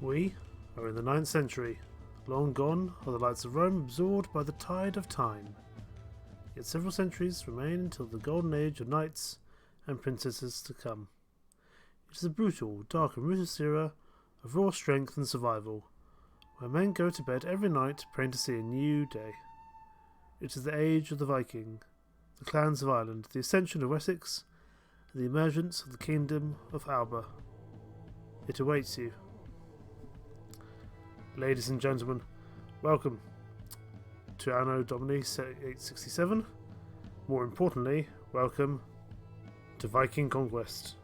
We are in the 9th century. Long gone are the lights of Rome, absorbed by the tide of time. Yet several centuries remain until the golden age of knights and princesses to come. It is a brutal, dark and ruthless era of raw strength and survival, where men go to bed every night praying to see a new day. It is the age of the Viking, the clans of Ireland, the ascension of Wessex, and the emergence of the Kingdom of Alba. It awaits you. Ladies and gentlemen, welcome to Anno Domini 867. More importantly, welcome to Viking Conquest,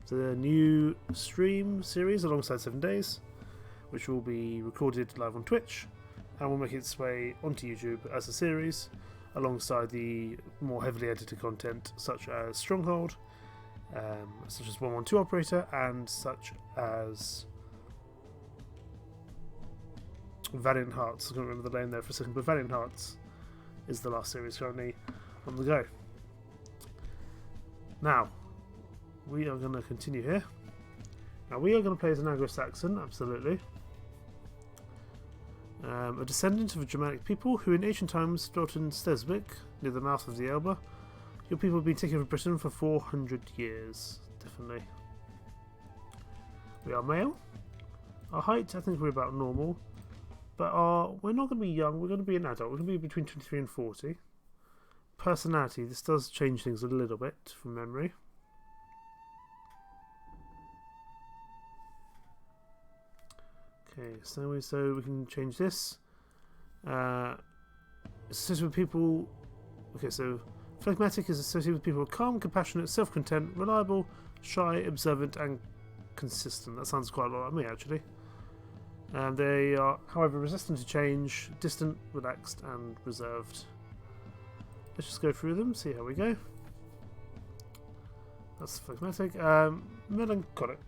the new stream series alongside 7 Days, which will be recorded live on Twitch and will make its way onto YouTube as a series alongside the more heavily edited content such as Stronghold, such as 112 Operator, and such as Valiant Hearts. I can't remember the name there for a second, but Valiant Hearts is the last series currently on the go. Now, we are going to continue here. Now, we are going to play as an Anglo-Saxon, absolutely. A descendant of a Germanic people who in ancient times dwelt in Slesvig, near the mouth of the Elbe. Your people have been taking over Britain for 400 years, definitely. We are male. Our height, I think we're about normal. But we're not going to be young, we're going to be an adult. We're going to be between 23 and 40. Personality, this does change things a little bit from memory. Okay, so we can change this. Associated with people. Okay, so phlegmatic is associated with people who are calm, compassionate, self-content, reliable, shy, observant, and consistent. That sounds quite a lot like me, actually. They are, however, resistant to change, distant, relaxed, and reserved. Let's just go through them, see how we go. That's phlegmatic. Melancholic.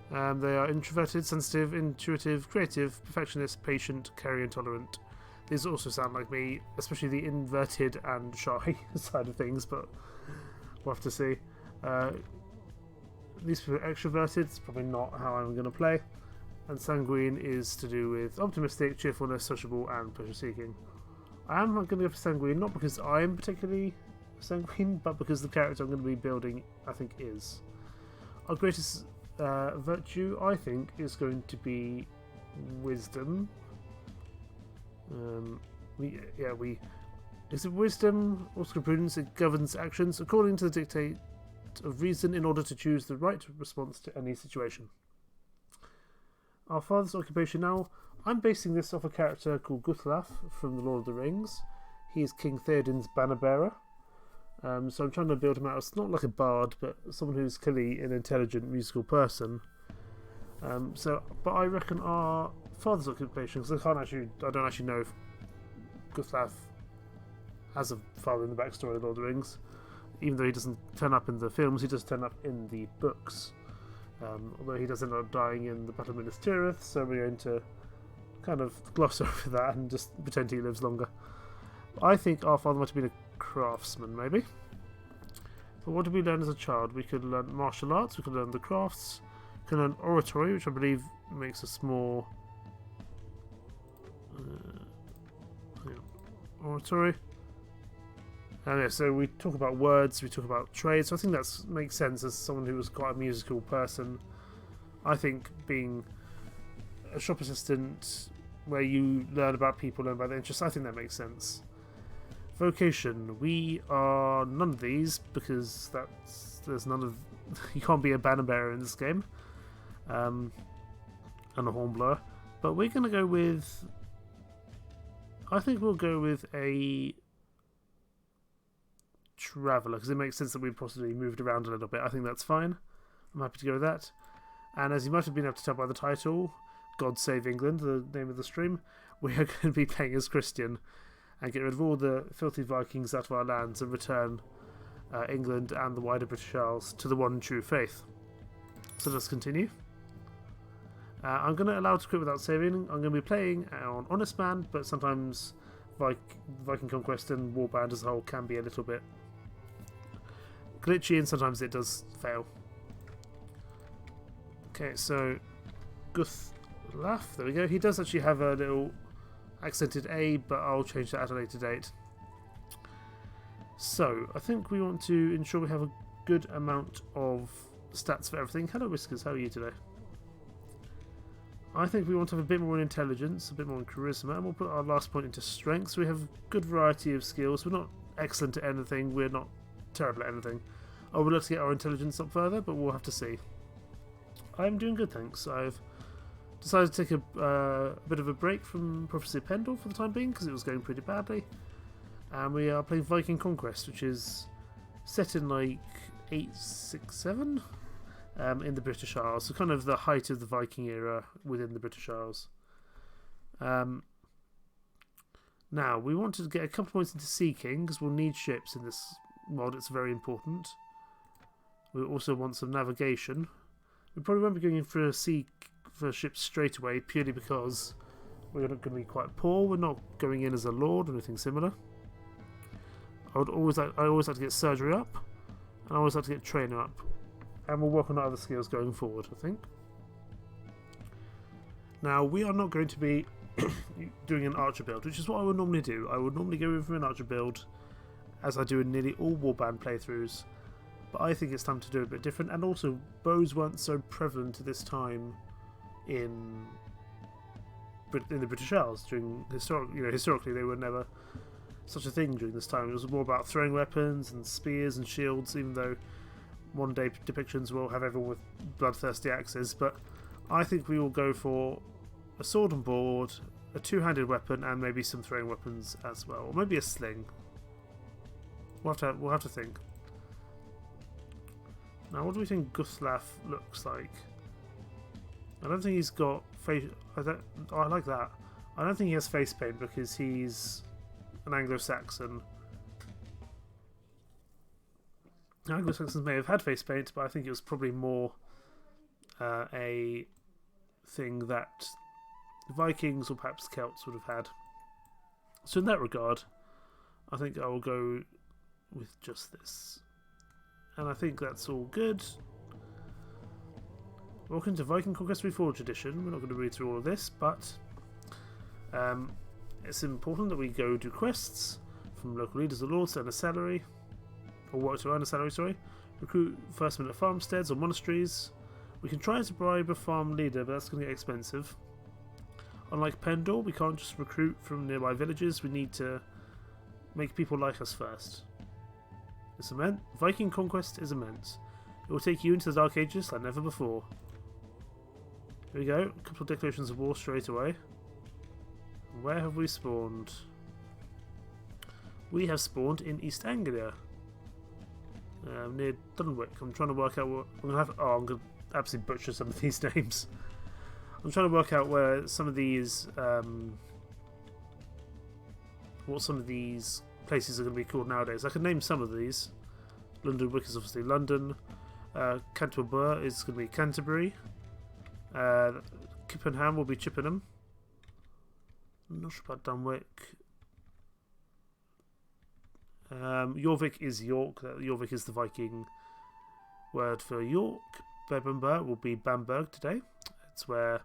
They are introverted, sensitive, intuitive, creative, perfectionist, patient, caring, tolerant. These also sound like me, especially the inverted and shy side of things, but we'll have to see. These people are extroverted, it's probably not how I'm going to play. And sanguine is to do with optimistic, cheerfulness, sociable, and pleasure-seeking. I am going to go for sanguine, not because I am particularly sanguine, but because the character I'm going to be building, I think, is. Our greatest virtue, I think, is going to be wisdom. Is it wisdom, also prudence? It governs actions according to the dictate of reason in order to choose the right response to any situation. Our father's occupation now, I'm basing this off a character called Guthilaf from The Lord of the Rings. He is King Theoden's banner bearer. So I'm trying to build him out as not like a bard, but someone who's clearly an intelligent musical person. But I reckon our father's occupation, because I don't actually know if Guthilaf has a father in the backstory of The Lord of the Rings. Even though he doesn't turn up in the films, he does turn up in the books. Although he does end up dying in the Battle of Minas Tirith, so we're going to kind of gloss over that and just pretend he lives longer. I think our father might have been a craftsman, maybe. But what did we learn as a child? We could learn martial arts, we could learn the crafts, we could learn oratory, which I believe makes us more... oratory. And yeah, so we talk about words, we talk about trade, so I think that makes sense as someone who was quite a musical person. I think being a shop assistant where you learn about people, learn about their interests, I think that makes sense. Vocation, we are none of these because there's none of... you can't be a banner bearer in this game. And a horn blower. But we're going to go with... I think we'll go with a... traveller, because it makes sense that we've possibly moved around a little bit. I think that's fine. I'm happy to go with that. And as you might have been able to tell by the title, God Save England, the name of the stream, we are going to be playing as Christian and get rid of all the filthy Vikings out of our lands and return England and the wider British Isles to the one true faith. So let's continue. I'm going to allow it to quit without saving. I'm going to be playing on Honest Man, but sometimes Viking Conquest and Warband as a whole can be a little bit glitchy and sometimes it does fail. Okay, so Guthlaf. There we go. He does actually have a little accented A, but I'll change that at a later date. So, I think we want to ensure we have a good amount of stats for everything. Hello Whiskers, how are you today? I think we want to have a bit more in intelligence, a bit more in charisma, and we'll put our last point into strength. So we have a good variety of skills. We're not excellent at anything, we're not terrible at anything. I would like to get our intelligence up further, but we'll have to see. I'm doing good, thanks. I've decided to take a bit of a break from Prophecy of Pendle for the time being, because it was going pretty badly. And we are playing Viking Conquest, which is set in like 867? In the British Isles, so kind of the height of the Viking era within the British Isles. Now, we want to get a couple points into Seeking, because we'll need ships in this mod, it's very important. We also want some navigation. We probably won't be going in for ships straight away, purely because we're not going to be quite poor. We're not going in as a lord or anything similar. I always like to get surgery up, and I always like to get trainer up. And we'll work on our other skills going forward, I think. Now, we are not going to be doing an archer build, which is what I would normally do. I would normally go in for an archer build, as I do in nearly all Warband playthroughs. But I think it's time to do a bit different. And also, bows weren't so prevalent at this time in the British Isles. Historically, they were never such a thing during this time. It was more about throwing weapons and spears and shields, even though modern day depictions will have everyone with bloodthirsty axes, but I think we will go for a sword on board, a two-handed weapon, and maybe some throwing weapons as well, or maybe a sling. We'll have to think. Now, what do we think Guthlaf looks like? I don't think he's got face. I like that. I don't think he has face paint because he's an Anglo-Saxon. Anglo-Saxons may have had face paint, but I think it was probably more a thing that Vikings or perhaps Celts would have had. So in that regard, I think I will go with just this. And I think that's all good. Welcome to Viking Conquest Reforged Edition. We're not going to read through all of this, but it's important that we go do quests from local leaders or lords to earn a salary. Or work to earn a salary, sorry. Recruit first minute farmsteads or monasteries. We can try to bribe a farm leader, but that's going to get expensive. Unlike Pendle, we can't just recruit from nearby villages. We need to make people like us first. It's immense. Viking Conquest is immense. It will take you into the Dark Ages like never before. Here we go. A couple of declarations of war straight away. Where have we spawned? We have spawned in East Anglia. Near Dunwick. I'm trying to work out what I'm going to absolutely butcher some of these names. I'm trying to work out where some of these what some of these places are going to be called nowadays. I can name some of these. London Wick is obviously London. Canterbury is going to be Canterbury. Chippenham will be Chippenham. I'm not sure about Dunwick. Jorvik is York. Jorvik is the Viking word for York. Bebbanburg will be Bamberg today. It's where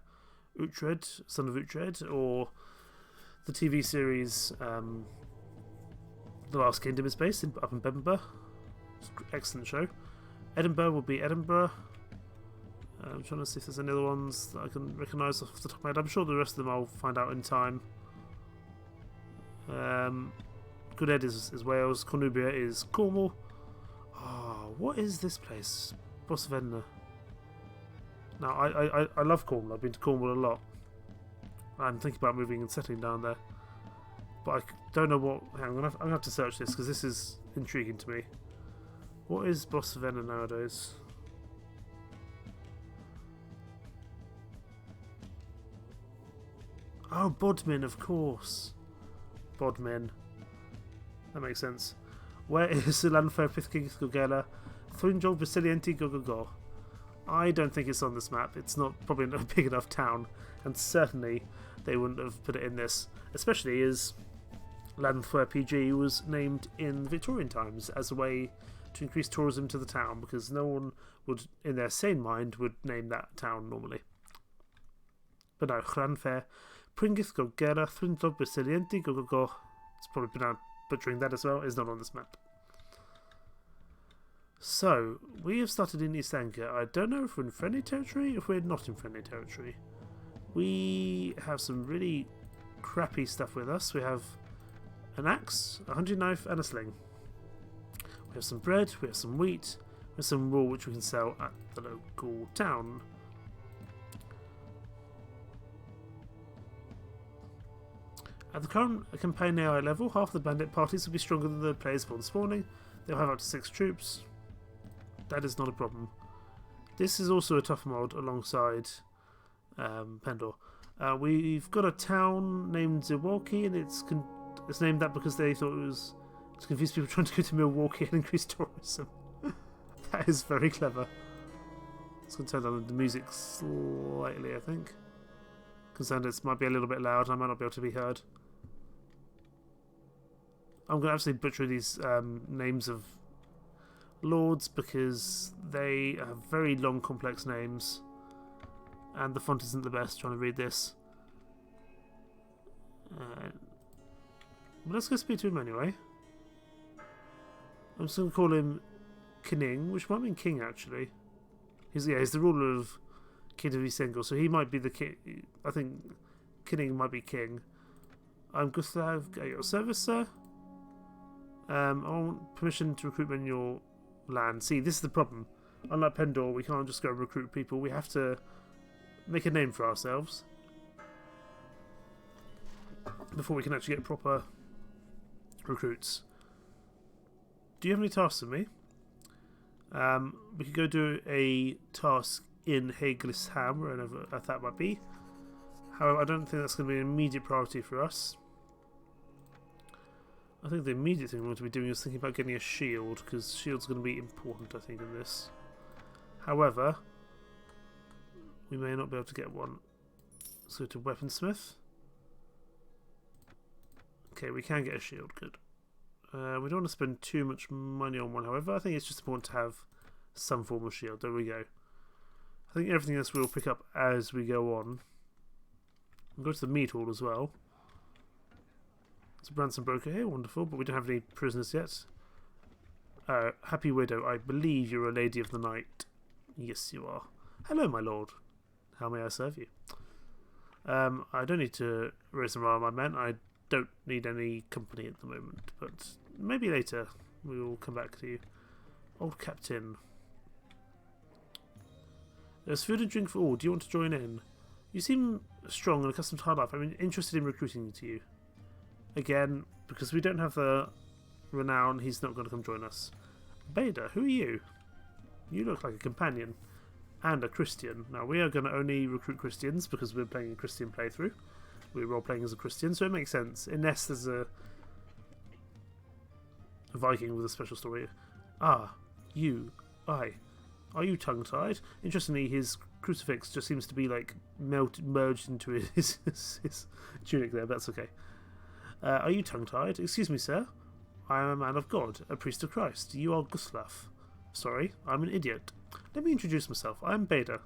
Uhtred, son of Uhtred, or the TV series The Last Kingdom is based up in Bebbanburg. It's an excellent show. Edinburgh will be Edinburgh. I'm trying to see if there's any other ones that I can recognise off the top of my head. I'm sure the rest of them I'll find out in time. Goodhead is Wales. Cornubia is Cornwall. Oh, what is this place? Bosvenna. Now, I love Cornwall. I've been to Cornwall a lot. I'm thinking about moving and settling down there. But I don't know what... I'm going to have to search this because this is intriguing to me. What is Bosvenna nowadays? Oh, Bodmin, of course. Bodmin. That makes sense. Where is the land for Pithkings Gogela? Thrinjol Vasilienti Gogogo. I don't think it's on this map. It's probably not a big enough town, and certainly they wouldn't have put it in this, especially as Landwehr PG was named in Victorian times as a way to increase tourism to the town, because no one would, in their sane mind, would name that town normally. but no, Hranfair, Pringith go Gera, Thrindog Basilienti go. It's probably pronounced butchering that as well. It's not on this map. So, we have started in East Anglia. I don't know if we're in friendly territory or if we're not in friendly territory. We have some really crappy stuff with us. We have an axe, a hunting knife, and a sling. We have some bread, we have some wheat, we have some wool which we can sell at the local town. At the current campaign AI level, half the bandit parties will be stronger than the players upon spawning. They'll have up to 6 troops. That is not a problem. This is also a tough mod alongside Pendor. We've got a town named Zewalki, and it's named that because they thought it was to confuse people trying to go to Milwaukee and increase tourism. That is very clever. It's going to turn down the music slightly, I think. Concerned it might be a little bit loud and I might not be able to be heard. I'm going to absolutely butcher these names of lords because they have very long, complex names. And the font isn't the best trying to read this. Let's go speak to him anyway. I'm just going to call him Kining, which might mean king actually. He's the ruler of Kingdom of West Seaxe, so he might be the king. I think Kining might be king. I'm Gustav at your service, sir. I want permission to recruitment in your land. See, this is the problem. Unlike Pendor, we can't just go recruit people. We have to make a name for ourselves before we can actually get proper recruits. Do you have any tasks for me? We could go do a task in Haglisham, wherever that might be. However, I don't think that's going to be an immediate priority for us. I think the immediate thing we want to be doing is thinking about getting a shield, because shield's going to be important, I think, in this. However, we may not be able to get one. Let's go to weaponsmith. Okay, we can get a shield, good. We don't want to spend too much money on one, however. I think it's just important to have some form of shield. There we go. I think everything else we'll pick up as we go on. We'll go to the meat hall as well. There's a ransom broker here, wonderful, but we don't have any prisoners yet. Happy widow, I believe you're a lady of the night. Yes, you are. Hello, my lord. How may I serve you? I don't need to raise morale, my men. I don't need any company at the moment, but maybe later we will come back to you. Old captain. There's food and drink for all. Do you want to join in? You seem strong and accustomed to hard life. I'm interested in recruiting to you. Again, because we don't have the renown, he's not going to come join us. Beda, who are you? You look like a companion. And a Christian. Now, we are going to only recruit Christians because we're playing a Christian playthrough. We're role-playing as a Christian, so it makes sense. Unless there's a Viking with a special story. Ah, you. Are you tongue-tied? Interestingly, his crucifix just seems to be like merged into his tunic there, but that's okay. Are you tongue-tied? Excuse me, sir. I am a man of God, a priest of Christ. You are Gustav. Sorry, I'm an idiot. Let me introduce myself. I'm Beda.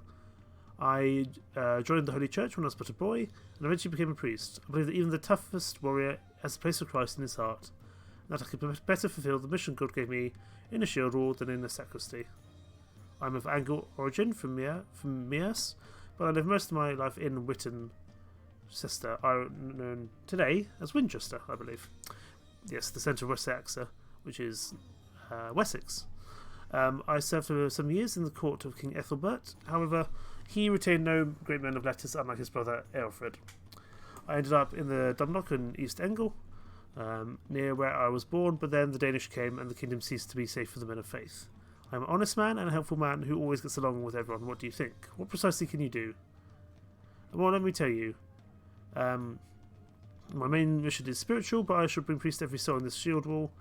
I joined the Holy Church when I was but a boy, and eventually became a priest. I believe that even the toughest warrior has a place for Christ in his heart, and that I could better fulfill the mission God gave me in a shield wall than in a sacristy. I'm of Anglo origin from Mears, but I live most of my life in Witten, Chester, known today as Winchester, I believe. Yes, the centre of West Seaxe, which is Wessex. I served for some years in the court of King Ethelbert. However, he retained no great men of letters, unlike his brother Aelfred. I ended up in the Dumnock in East Anglia, near where I was born, but then the Danish came and the kingdom ceased to be safe for the men of faith. I'm an honest man and a helpful man who always gets along with everyone. What do you think? What precisely can you do? Well, let me tell you. My main mission is spiritual, but I shall bring priest every soul in this shield wall.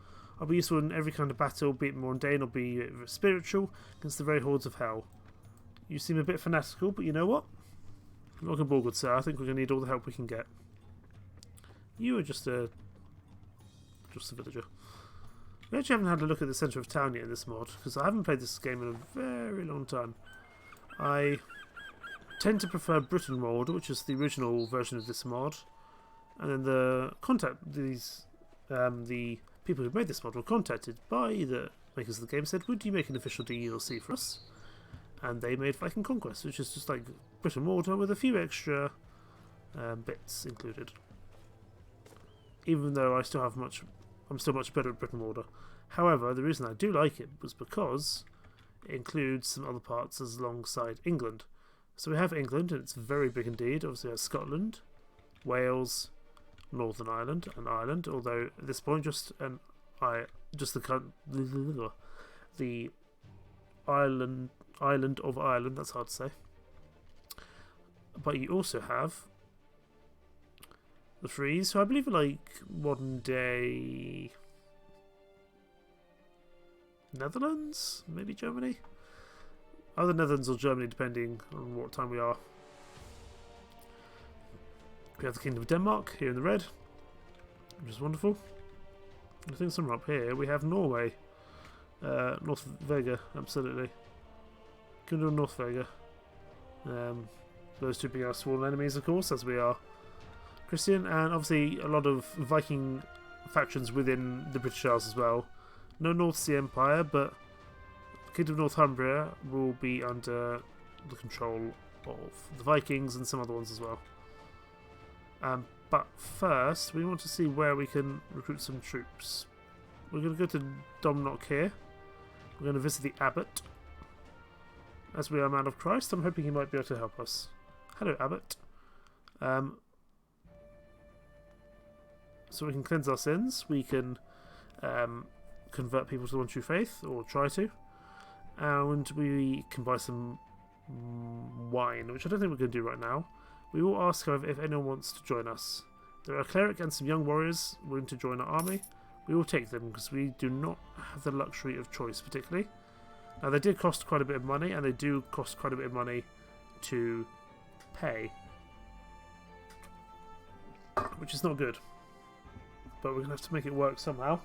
I'll be useful in every kind of battle, be it mundane or be it spiritual, against the very hordes of hell. You seem a bit fanatical, but you know what? Welcome aboard, good sir. I think we're going to need all the help we can get. You are just a villager. We actually haven't had a look at the centre of town yet in this mod, because I haven't played this game in a very long time. I tend to prefer Britain mod, which is the original version of this mod, and then the people who made this mod were contacted by the makers of the game, said, would you make an official DLC for us? And they made Viking Conquest, which is just like Britain Mortar with a few extra bits included. Even though I'm still much better at Britain Mortar. However, the reason I do like it was because it includes some other parts alongside England. So we have England, and it's very big indeed. Obviously, we have Scotland, Wales, Northern Ireland, and Ireland. Although at this point, the island of Ireland. That's hard to say. But you also have the Frees, who I believe are like modern day Netherlands, maybe Germany. Either Netherlands or Germany, depending on what time we are. We have the Kingdom of Denmark here in the red, which is wonderful. I think somewhere up here we have Norway, North Vega, absolutely. Kingdom of North Vega. Those two being our sworn enemies, of course, as we are Christian, and obviously a lot of Viking factions within the British Isles as well. No North Sea Empire, but Kingdom of Northumbria will be under the control of the Vikings and some other ones as well. But first, we want to see where we can recruit some troops. We're going to go to Domnock here. We're going to visit the Abbot. As we are a man of Christ, I'm hoping he might be able to help us. Hello, Abbot. So we can cleanse our sins. We can convert people to the one true faith, or try to. And we can buy some wine, which I don't think we're going to do right now. We will ask, however, if anyone wants to join us. There are a cleric and some young warriors willing to join our army. We will take them because we do not have the luxury of choice particularly. Now they did cost quite a bit of money, and they do cost quite a bit of money to pay, which is not good. But we're going to have to make it work somehow,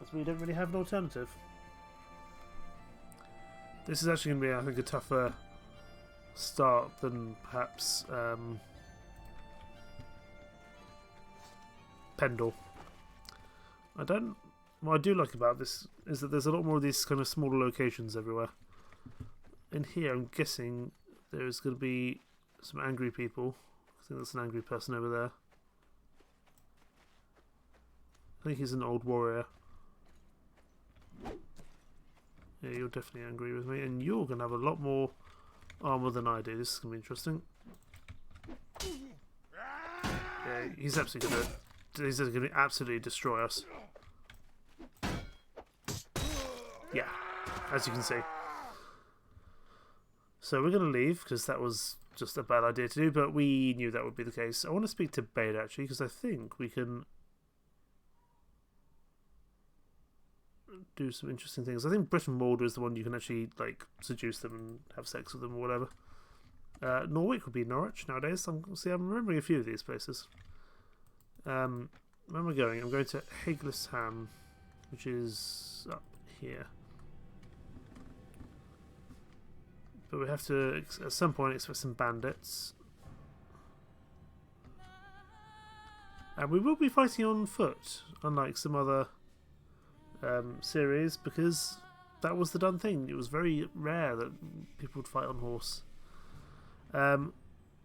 as we don't really have an alternative. This is actually going to be, I think, a tougher start than perhaps Pendle. What I do like about this is that there's a lot more of these kind of smaller locations everywhere. In here, I'm guessing there's going to be some angry people. I think that's an angry person over there. I think he's an old warrior. Yeah, you're definitely angry with me, and you're going to have a lot more armor than I do. This is going to be interesting. Yeah, he's absolutely going to absolutely destroy us. Yeah, as you can see. So we're going to leave because that was just a bad idea to do, but we knew that would be the case. I want to speak to Bade actually, because I think we can do some interesting things. I think Britain Mortar is the one you can actually like seduce them and have sex with them or whatever. Norwich would be Norwich nowadays. I'm remembering a few of these places. Where am I going? I'm going to Haglesham, which is up here. But we have to, at some point, expect some bandits. And we will be fighting on foot, unlike some other series, because that was the done thing. It was very rare that people would fight on horse. I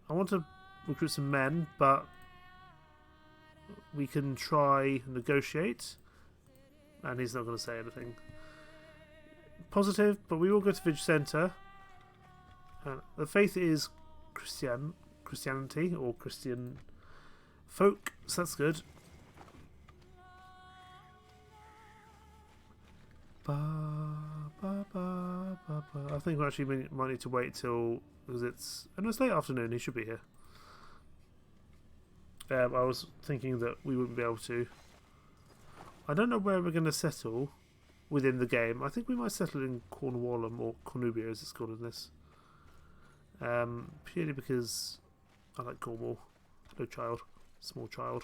want to recruit some men, but we can try negotiate, and he's not going to say anything positive, but we will go to Village Centre. The faith is Christianity, or Christian folk, so that's good. I think we actually might need to wait till, because it's late afternoon, he should be here. I was thinking that we wouldn't be able to. I don't know where we're going to settle within the game. I think we might settle in Cornwallum, or Cornubia as it's called in this. Purely because I like Cornwall. Hello, child. Small child.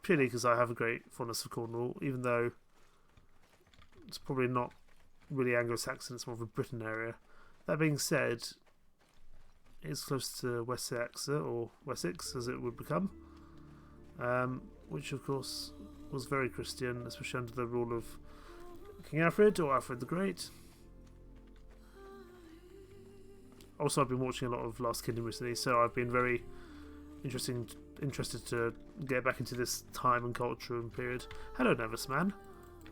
Purely because I have a great fondness for Cornwall, even though it's probably not really Anglo-Saxon, it's more of a Britain area. That being said, it's close to Wessex, or Wessex as it would become, which of course was very Christian, especially under the rule of King Alfred, or Alfred the Great. Also, I've been watching a lot of Last Kingdom recently, so I've been very interested to get back into this time and culture and period. Hello, Nervous Man.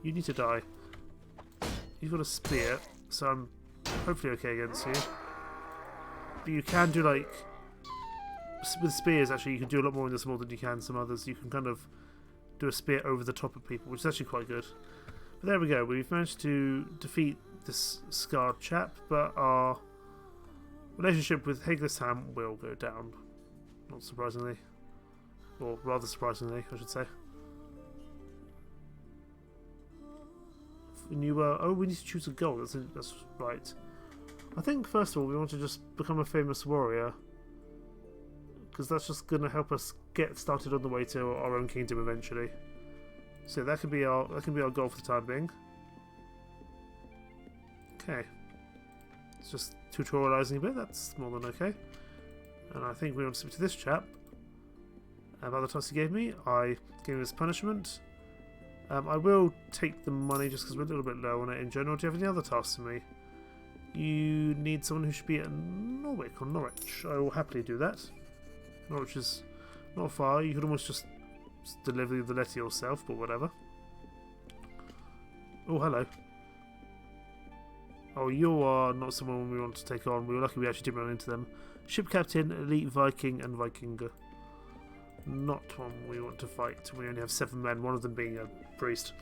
You need to die. You've got a spear, so I'm hopefully okay against you. But you can do, like, with spears, actually, you can do a lot more in this more than you can some others. You can kind of do a spear over the top of people, which is actually quite good. But there we go. We've managed to defeat this scarred chap, but our relationship with Haglesham will go down. Not surprisingly. Or rather surprisingly, I should say. We need to choose a goal. That's right. I think first of all we want to just become a famous warrior, because that's just going to help us get started on the way to our own kingdom eventually. So that can be our goal for the time being. Okay. It's just tutorializing a bit. That's more than okay. And I think we want to speak to this chap about the task he gave me. I gave him his punishment. I will take the money just because we're a little bit low on it in general. Do you have any other tasks for me? You need someone who should be at Norwich or Norwich. I will happily do that. Norwich is not far. You could almost just deliver the letter yourself, but whatever. Oh, hello. Oh, you are not someone we want to take on. We were lucky we actually didn't run into them. Ship Captain, Elite Viking and Vikinger. Not one we want to fight. We only have 7 men, one of them being a priest.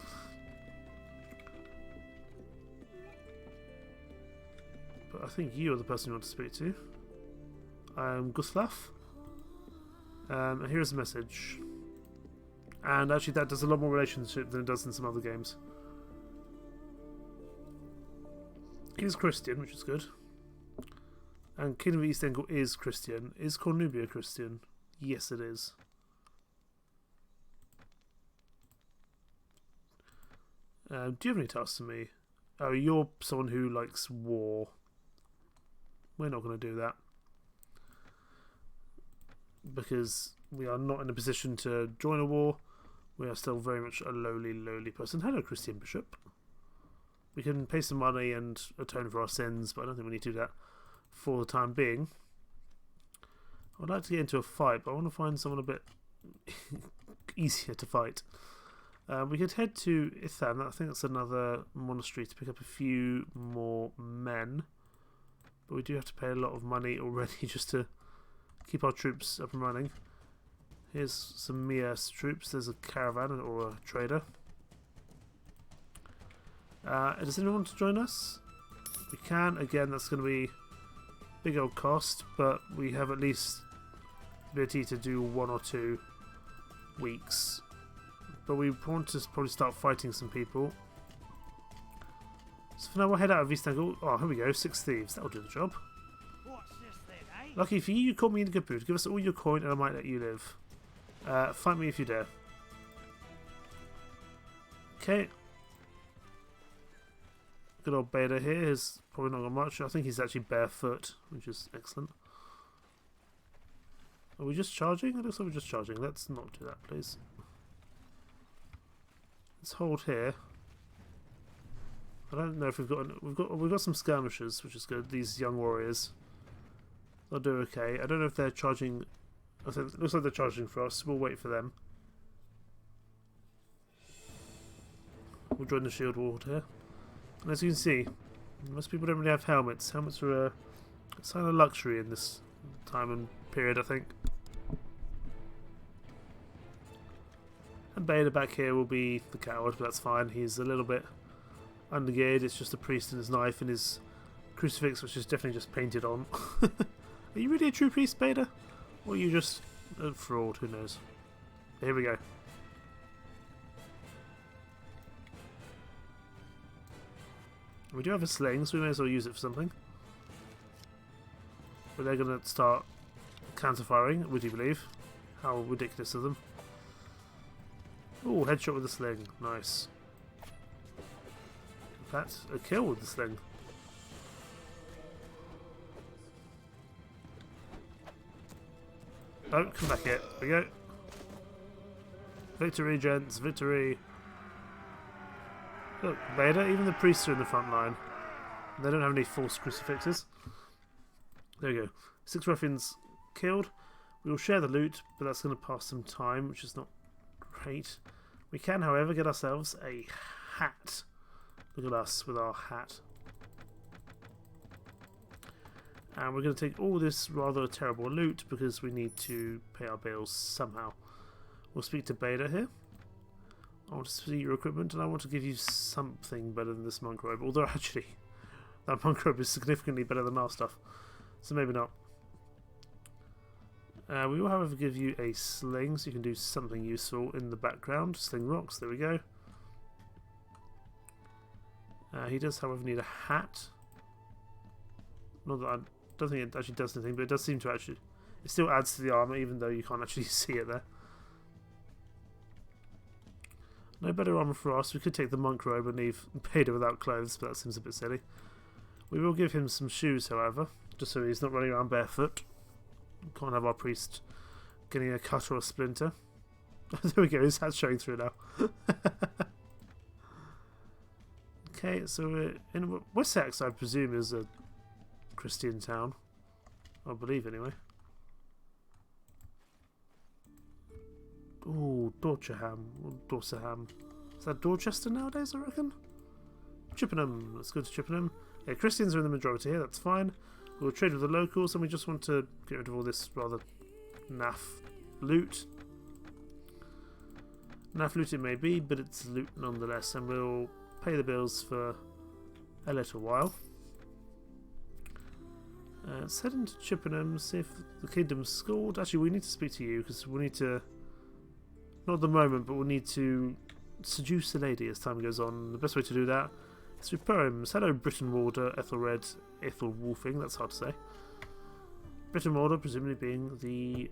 But I think you are the person you want to speak to. I'm Gustav. And here is a message. And actually that does a lot more relationship than it does in some other games. He's Christian, which is good. And Kingdom of East Angles is Christian. Is Cornubia Christian? Yes, it is. Do you have any tasks for me? Oh, you're someone who likes war. We're not going to do that. Because we are not in a position to join a war. We are still very much a lowly person. Hello, Christian Bishop. We can pay some money and atone for our sins, but I don't think we need to do that for the time being. I'd like to get into a fight, but I want to find someone a bit easier to fight. We could head to Ithan. I think that's another monastery to pick up a few more men. But we do have to pay a lot of money already just to keep our troops up and running. Here's some Mias troops. There's a caravan or a trader. Does anyone want to join us? We can. Again, that's going to be big old cost, but we have at least the ability to do 1 or 2 weeks. But we want to probably start fighting some people. So for now we'll head out of East Angles. Oh, here we go, 6 thieves. That'll do the job. What's this then, eh? Lucky for you, you caught me in a good mood. Give us all your coin and I might let you live. Fight me if you dare. Okay. Good old Beta here. He's probably not got much. I think he's actually barefoot, which is excellent. Are we just charging? It looks like we're just charging. Let's not do that, please. Let's hold here. I don't know if we've got some skirmishes, which is good. These young warriors, they'll do okay. I don't know if they're charging. I think it looks like they're charging for us. We'll wait for them. We'll join the shield ward here. And as you can see, most people don't really have helmets. Helmets are a sign of luxury in this time and period, I think. And Beta back here will be the coward, but that's fine. He's a little bit undergeared. It's just a priest and his knife and his crucifix, which is definitely just painted on. Are you really a true priest, Beta? Or are you just a fraud? Who knows? Here we go. We do have a sling, so we may as well use it for something. But they're going to start counter-firing, would you believe? How ridiculous of them. Oh, headshot with a sling. Nice. That's a kill with the sling. Oh, come back here. There we go. Victory, gents. Victory. Look, Vader, even the priests are in the front line. They don't have any false crucifixes. There we go. 6 ruffians killed. We will share the loot, but that's going to pass some time, which is not great. We can, however, get ourselves a hat. Look at us with our hat. And we're going to take all this rather terrible loot because we need to pay our bills somehow. We'll speak to Beta here. I want to see your equipment and I want to give you something better than this monk robe. Although actually, that monk robe is significantly better than our stuff. So maybe not. We will, however, give you a sling so you can do something useful in the background. Sling rocks, there we go. He does, however, need a hat. Not that I don't think it actually does anything, but it does seem to actually... It still adds to the armour, even though you can't actually see it there. No better armour for us. We could take the monk robe and leave Beta without clothes, but that seems a bit silly. We will give him some shoes, however, just so he's not running around barefoot. Can't have our priest getting a cut or a splinter. There we go, his hat's showing through now. Okay, so we're in Wessex, I presume, is a Christian town. I believe, anyway. Ooh, Dorchester. Is that Dorchester nowadays, I reckon? Chippenham. Let's go to Chippenham. Yeah, Christians are in the majority here, that's fine. We'll trade with the locals, and we just want to get rid of all this rather naff loot. Naff loot it may be, but it's loot nonetheless, and we'll pay the bills for a little while. Let's head into Chippenham, see if the kingdom's scored. Actually, we need to speak to you, because we need to... Not at the moment, but we'll need to seduce the lady as time goes on. The best way to do that is through poems. Hello, Britain Warder, Ethelred, Ethelwolfing, that's hard to say. Britain Warder, presumably being the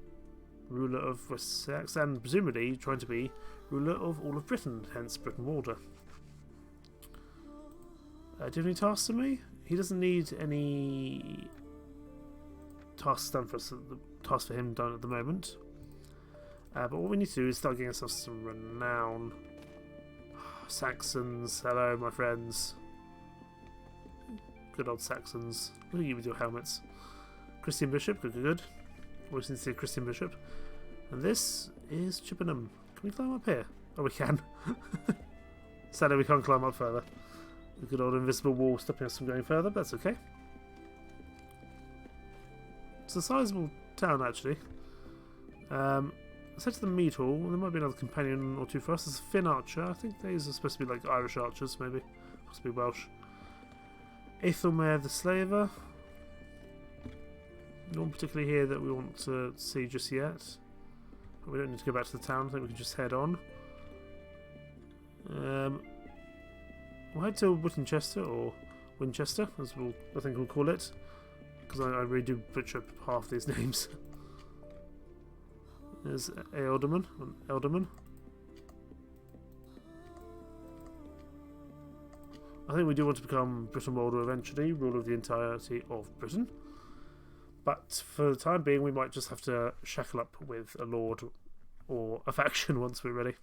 ruler of Wessex, and presumably trying to be ruler of all of Britain, hence Britain Warder. Do you have any tasks for me? He doesn't need any tasks done for us, tasks for him done at the moment. But what we need to do is start getting ourselves some renown. Saxons, hello my friends. Good old Saxons. Look at you with your helmets. Christian Bishop, good. Always need to see a Christian Bishop. And this is Chippenham. Can we climb up here? Oh, we can. Sadly, we can't climb up further. The good old invisible wall stopping us from going further, but that's okay. It's a sizable town, actually. Let's head to the mead hall. There might be another companion or two for us. There's a Finn archer. I think these are supposed to be like Irish archers, maybe. Possibly Welsh. Aethelmer the Slaver. No one particularly here that we want to see just yet. But we don't need to go back to the town. I think we can just head on. We'll head to Winchester, or Winchester, as I think we'll call it. Because I really do butcher up half these names. There's Ealdorman. I think we do want to become Britain Warder eventually, ruler of the entirety of Britain. But for the time being, we might just have to shackle up with a lord or a faction once we're ready.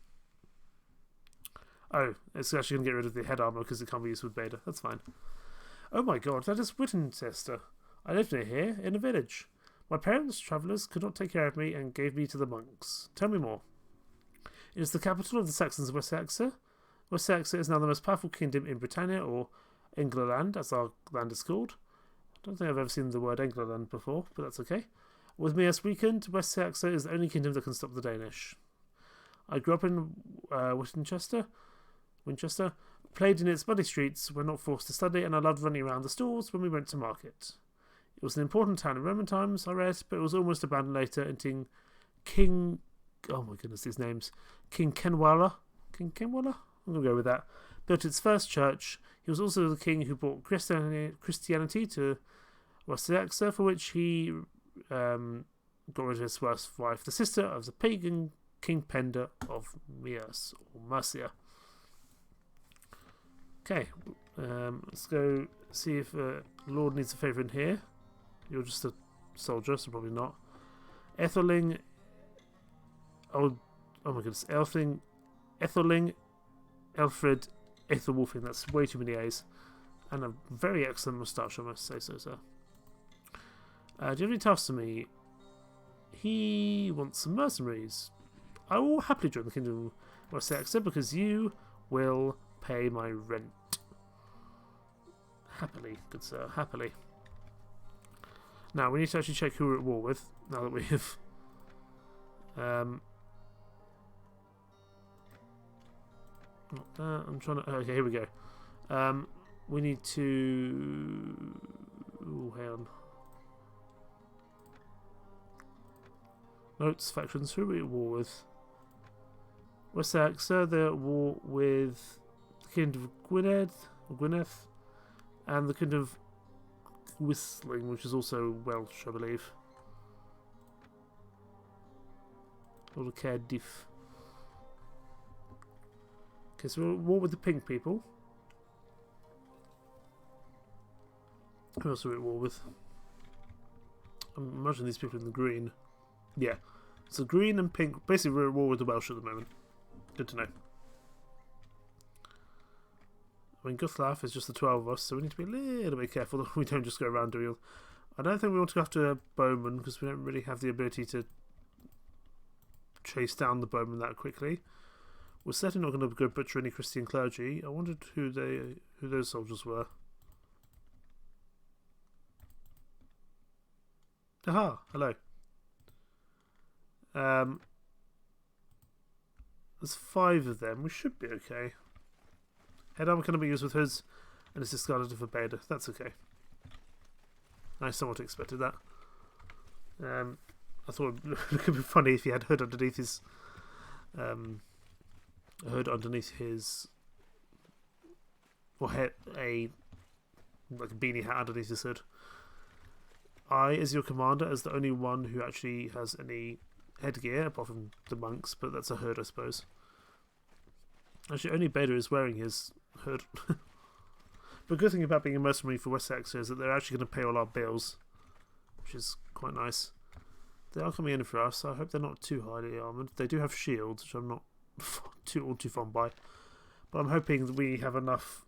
Oh, it's actually going to get rid of the head armour because it can't be used with Beta. That's fine. Oh my god, that is Winchester. I live near here, in a village. My parents, travellers, could not take care of me and gave me to the monks. Tell me more. It is the capital of the Saxons of Wessex. Wessex is now the most powerful kingdom in Britannia, or England, as our land is called. I don't think I've ever seen the word England before, but that's okay. With me as weakened, Wessex is the only kingdom that can stop the Danish. I grew up in Winchester, played in its muddy streets, were not forced to study, and I loved running around the stalls when we went to market. It was an important town in Roman times, I read, but it was almost abandoned later until King... Oh my goodness, these names. King Cenwalta? I'm going to go with that. Built its first church. He was also the king who brought Christianity to Wessex, for which he got rid of his first wife, the sister of the pagan King Penda of Mercia. Okay, let's go see if Lord needs a favour in here. You're just a soldier, so probably not. Aethelring Oh my goodness. Ethelling, Elfred, Ethelwolfing. That's way too many A's. And a very excellent moustache, I must say so, sir. Do you have any tasks for me? He wants some mercenaries. I will happily join the Kingdom of West Seaxe because you will pay my rent. Happily, good sir, happily. Now, we need to actually check who we're at war with, now that we have... not that, I'm trying to... Okay, here we go. We need to... Ooh, hang on. Notes, factions, who are we at war with? Wessex, they're at war with the Kingdom of Gwynedd, and the Kingdom of Whistling, which is also Welsh, I believe. Or the Cardiff. Okay, so we're at war with the pink people. Who else are we at war with? I imagine these people in the green. Yeah. So green and pink. Basically, we're at war with the Welsh at the moment. Good to know. I mean, Guthlaf is just the 12 of us, so we need to be a little bit careful that we don't just go around doing... I don't think we want to go after bowmen, because we don't really have the ability to chase down the bowmen that quickly. We're certainly not going to go butcher any Christian clergy. I wondered who those soldiers were. Aha! Hello. There's 5 of them. We should be okay. Head armor can be used with hoods and is discarded if obeyed. That's okay. I somewhat expected that. I thought it could be funny if he had hood underneath his a hood underneath his, or had like a beanie hat underneath his hood. I, as your commander, as the only one who actually has any headgear apart from the monks, but that's a hood, I suppose. Actually, only Beda is wearing his hood. But the good thing about being a mercenary for Wessex is that they're actually going to pay all our bills, which is quite nice. They are coming in for us. I hope they're not too highly armoured. They do have shields, which I'm not too fond by. But I'm hoping that we have enough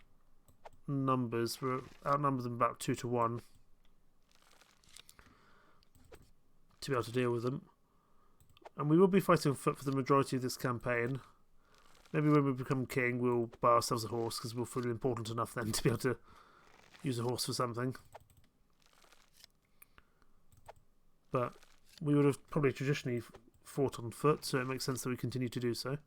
numbers. We're outnumbered them about 2 to 1 to be able to deal with them. And we will be fighting on foot for the majority of this campaign. Maybe when we become king, we'll buy ourselves a horse, because we'll feel important enough then to be able to use a horse for something. But we would have probably traditionally fought on foot, so it makes sense that we continue to do so.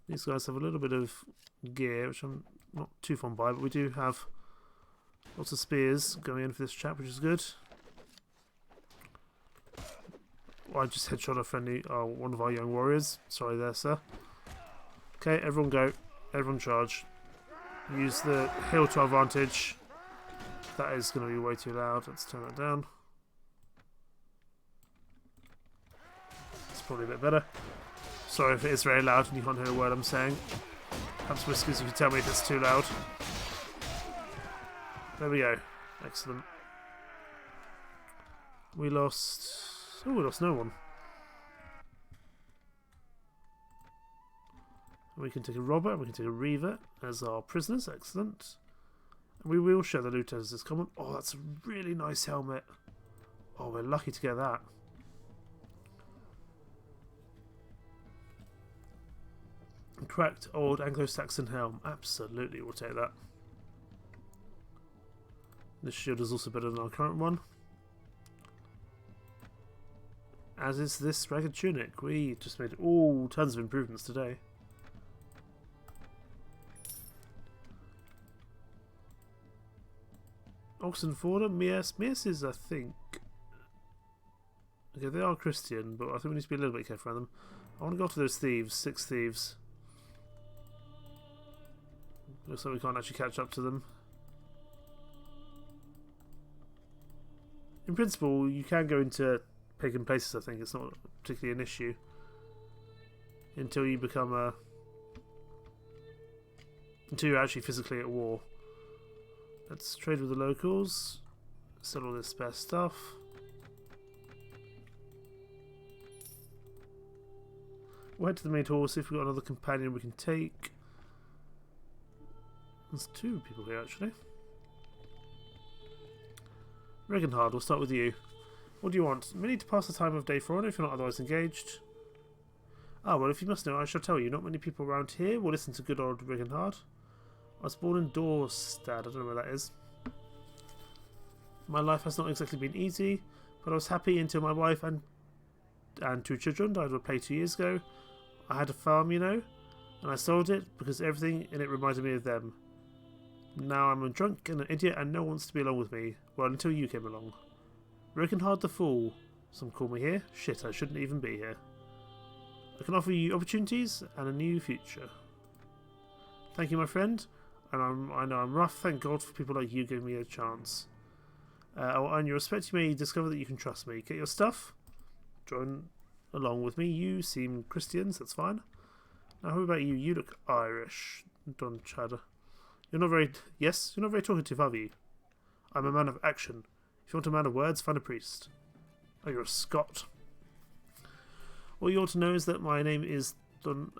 These guys have a little bit of gear, which I'm not too fond by, but we do have lots of spears going in for this chap, which is good. I just headshot a friendly, one of our young warriors. Sorry there, sir. Okay, everyone go. Everyone charge. Use the hill to our advantage. That is going to be way too loud. Let's turn that down. It's probably a bit better. Sorry if it is very loud and you can't hear a word I'm saying. Perhaps Whiskers, you can tell me if it's too loud. There we go. Excellent. We lost... Oh, we lost no one. We can take a robber and we can take a reaver as our prisoners. Excellent. And we will share the loot as is common. Oh, that's a really nice helmet. Oh, we're lucky to get that. Cracked old Anglo-Saxon helm. Absolutely, we'll take that. This shield is also better than our current one. As is this ragged tunic. We just made all tons of improvements today. Oxenforder, Mies is, I think... Okay, they are Christian, but I think we need to be a little bit careful around them. I want to go after those thieves, 6 thieves. Looks like we can't actually catch up to them. In principle, you can go into pagan places, I think. It's not particularly an issue. Until you become a... Until you're actually physically at war. Let's trade with the locals. Sell all this spare stuff. We'll head to the main hall, see if we've got another companion we can take. There's 2 people here, actually. Regenhard, we'll start with you. What do you want? We need to pass the time of day 4 if you're not otherwise engaged. Ah, well, if you must know, I shall tell you. Not many people around here will listen to good old Regenhard. I was born in Dorstad. I don't know where that is. My life has not exactly been easy, but I was happy until my wife and 2 children died of a plague 2 years ago. I had a farm, you know, and I sold it because everything in it reminded me of them. Now I'm a drunk and an idiot and no one wants to be along with me. Well, until you came along. Regenhard the Fool. Some call me here. Shit, I shouldn't even be here. I can offer you opportunities and a new future. Thank you, my friend. And I know I'm rough. Thank God for people like you giving me a chance. I will earn your respect. You may discover that you can trust me. Get your stuff. Join along with me. You seem Christians. That's fine. Now, who about you? You look Irish. Don Chadder. You're not very... Yes? You're not very talkative, are you? I'm a man of action. If you want a man of words, find a priest. Oh, you're a Scot. All you ought to know is that my name is Don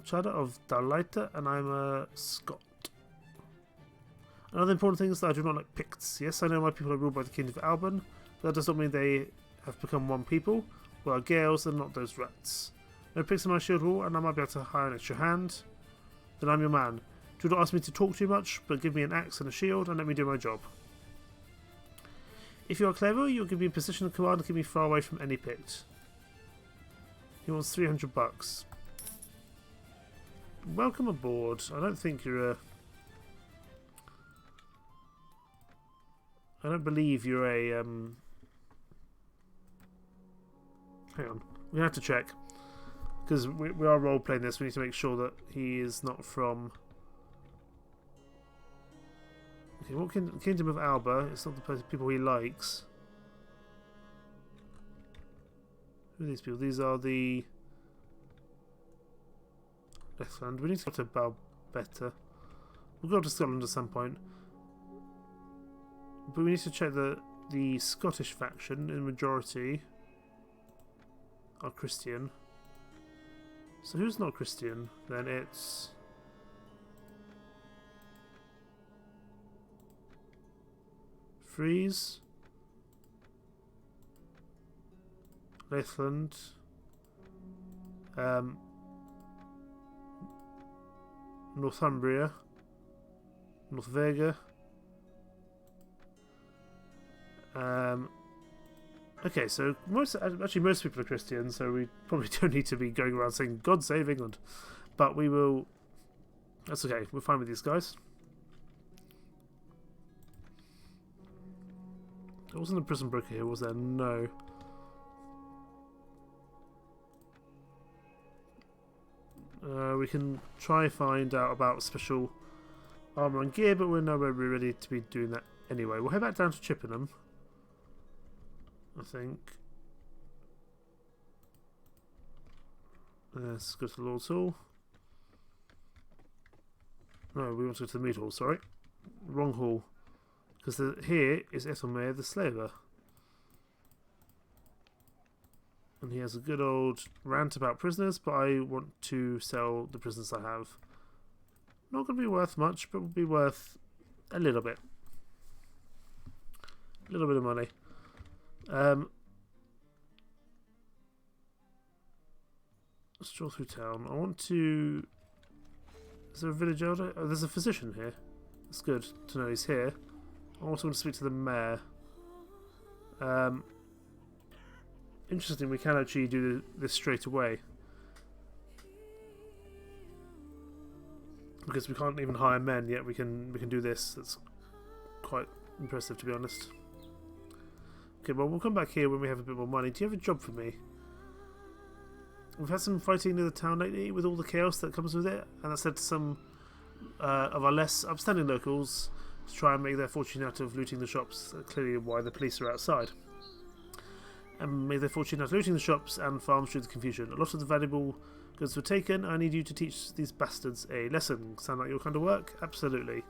Chadder of Darlaita, and I'm a Scot. Another important thing is that I do not like Picts. Yes, I know my people are ruled by the Kingdom of Alban, but that does not mean they have become one people. We are Gales and not those rats. No Picts in my shield wall, and I might be able to hire an extra hand. Then I'm your man. Do not ask me to talk too much, but give me an axe and a shield and let me do my job. If you are clever, you'll give me a position of command and keep me far away from any Pict. He wants 300 bucks. Welcome aboard. I don't think you're a... I don't believe you're a... Hang on. We have to check. Because we are role-playing this, we need to make sure that he is not from... Okay, what Kingdom of Alba? It's not the people he likes. Who are these people? These are the... Lethland. We need to go to Balbetta. We'll go to Scotland at some point. But we need to check that the Scottish faction, in majority, are Christian. So who's not Christian? Then it's... Fries, Lethland, Northumbria, North Vega. Okay, so most people are Christian, so we probably don't need to be going around saying God save England. But we will. That's okay. We're fine with these guys. There wasn't a prison broker here, was there? No. We can try find out about special armour and gear, but we're nowhere ready to be doing that anyway. We'll head back down to Chippenham, I think. Let's go to the Lord's Hall. No, we want to go to the Mead Hall, sorry. Wrong hall. Because here is Ethelmer the Slaver. And he has a good old rant about prisoners, but I want to sell the prisoners I have. Not going to be worth much, but will be worth a little bit. A little bit of money. Stroll through town. I want to... Is there a village elder? Oh, there's a physician here. That's good to know he's here. I also want to speak to the mayor. Interesting, we can actually do this straight away. Because we can't even hire men yet, we can do this. That's quite impressive, to be honest. Okay, well, we'll come back here when we have a bit more money. Do you have a job for me? We've had some fighting near the town lately with all the chaos that comes with it, and that's led to some of our less upstanding locals to try and make their fortune out of looting the shops. Clearly why the police are outside. And made their fortune out of looting the shops and farms through the confusion. A lot of the valuable goods were taken. I need you to teach these bastards a lesson. Sound like your kind of work? Absolutely.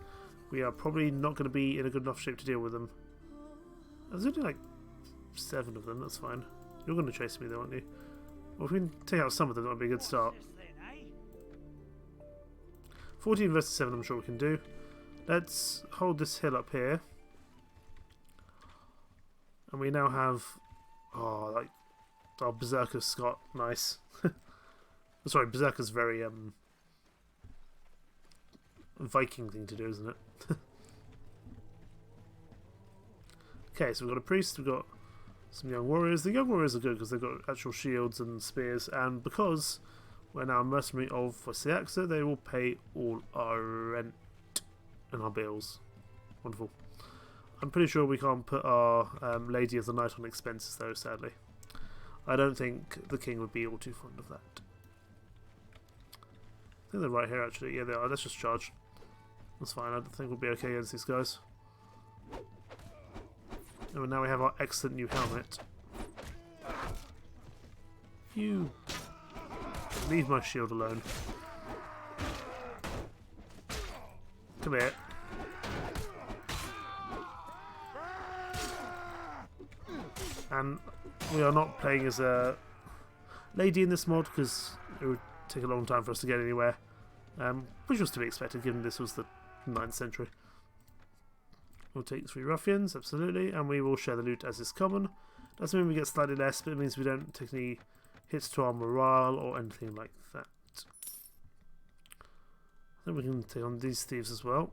We are probably not going to be in a good enough shape to deal with them. There's only like 7 of them, that's fine. You're going to chase me though, aren't you? Well, if we can take out some of them, that would be a good start. What's this then, eh? 14 versus 7, I'm sure we can do. Let's hold this hill up here. And we now have... Oh, like... Our Berserker's Scott. Nice. Sorry, Berserker's very, Viking thing to do, isn't it? Okay, so we've got a priest, we've got some young warriors. The young warriors are good because they've got actual shields and spears, and because we're now a mercenary of West Seaxe, they will pay all our rent and our bills. Wonderful. I'm pretty sure we can't put our Lady of the Night on expenses though, sadly. I don't think the king would be all too fond of that. I think they're right here actually. Yeah, they are. Let's just charge. That's fine. I think we'll be okay against these guys. And now we have our excellent new helmet. You leave my shield alone. Come here. And we are not playing as a lady in this mod because it would take a long time for us to get anywhere. Which was to be expected given this was the 9th century. We'll take 3 ruffians, absolutely, and we will share the loot as is common. Doesn't mean we get slightly less, but it means we don't take any hits to our morale or anything like that. I think we can take on these thieves as well.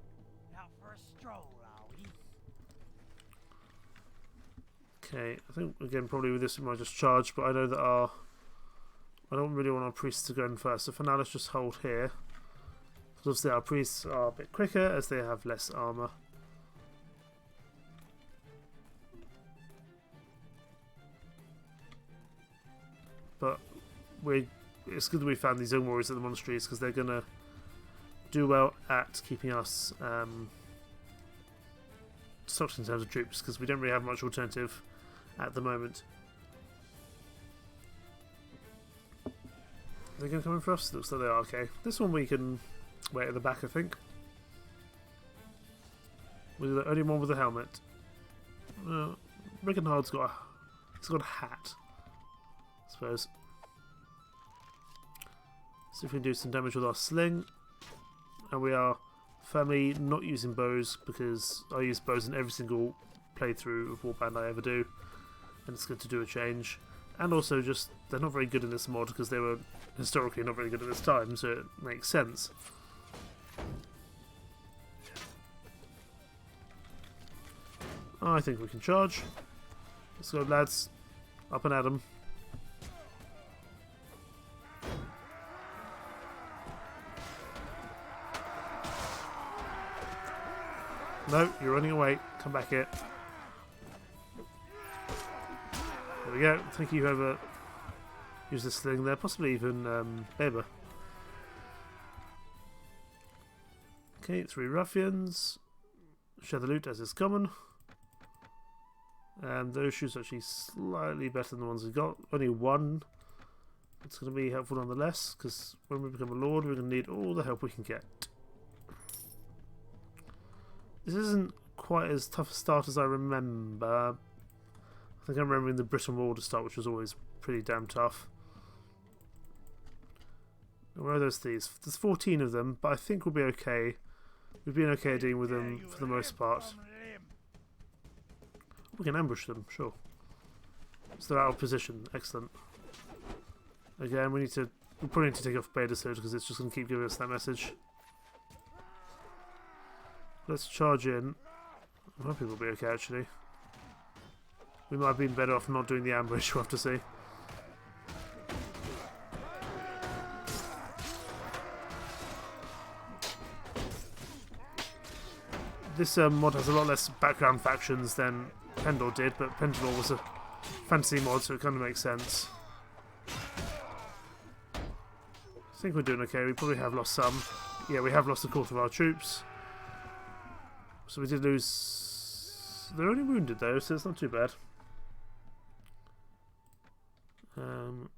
Out for a stroll, are we? Okay, I think again probably with this we might just charge, but I know that I don't really want our priests to go in first, so for now let's just hold here. Because obviously our priests are a bit quicker as they have less armour. But it's good that we found these young warriors at the monasteries because they're going to do well at keeping us stocked in terms of troops because we don't really have much alternative at the moment. Are they going to come in for us? Looks like they are. Okay. This one we can wait at the back, I think. We're the only one with a helmet. Rickenhard's got a hat, I suppose. See if we can do some damage with our sling. And we are firmly not using bows because I use bows in every single playthrough of Warband I ever do. And it's good to do a change. And also just, they're not very good in this mod because they were historically not very good at this time, so it makes sense. I think we can charge. Let's go, lads. Up and at 'em. No, you're running away. Come back here. There we go. Thank you, whoever used this sling there. Possibly even Weber. Okay, 3 ruffians. Share the loot as is common. And those shoes are actually slightly better than the ones we got. Only 1. It's going to be helpful nonetheless, because when we become a lord, we're going to need all the help we can get. This isn't quite as tough a start as I remember. I think I'm remembering the Britain War to start, which was always pretty damn tough. Where are those thieves? There's 14 of them, but I think we'll be okay. We've been okay dealing with them for the most part. We can ambush them, sure. So they're out of position. Excellent. Again, we probably need to take off Bader's hood because it's just going to keep giving us that message. Let's charge in. I'm hoping we'll be okay, actually. We might have been better off not doing the ambush, we'll have to see. This mod has a lot less background factions than Pendor did, but Pendor was a fantasy mod, so it kind of makes sense. I think we're doing okay. We probably have lost some. Yeah, we have lost a quarter of our troops. So we did lose... They're only wounded though, so it's not too bad. And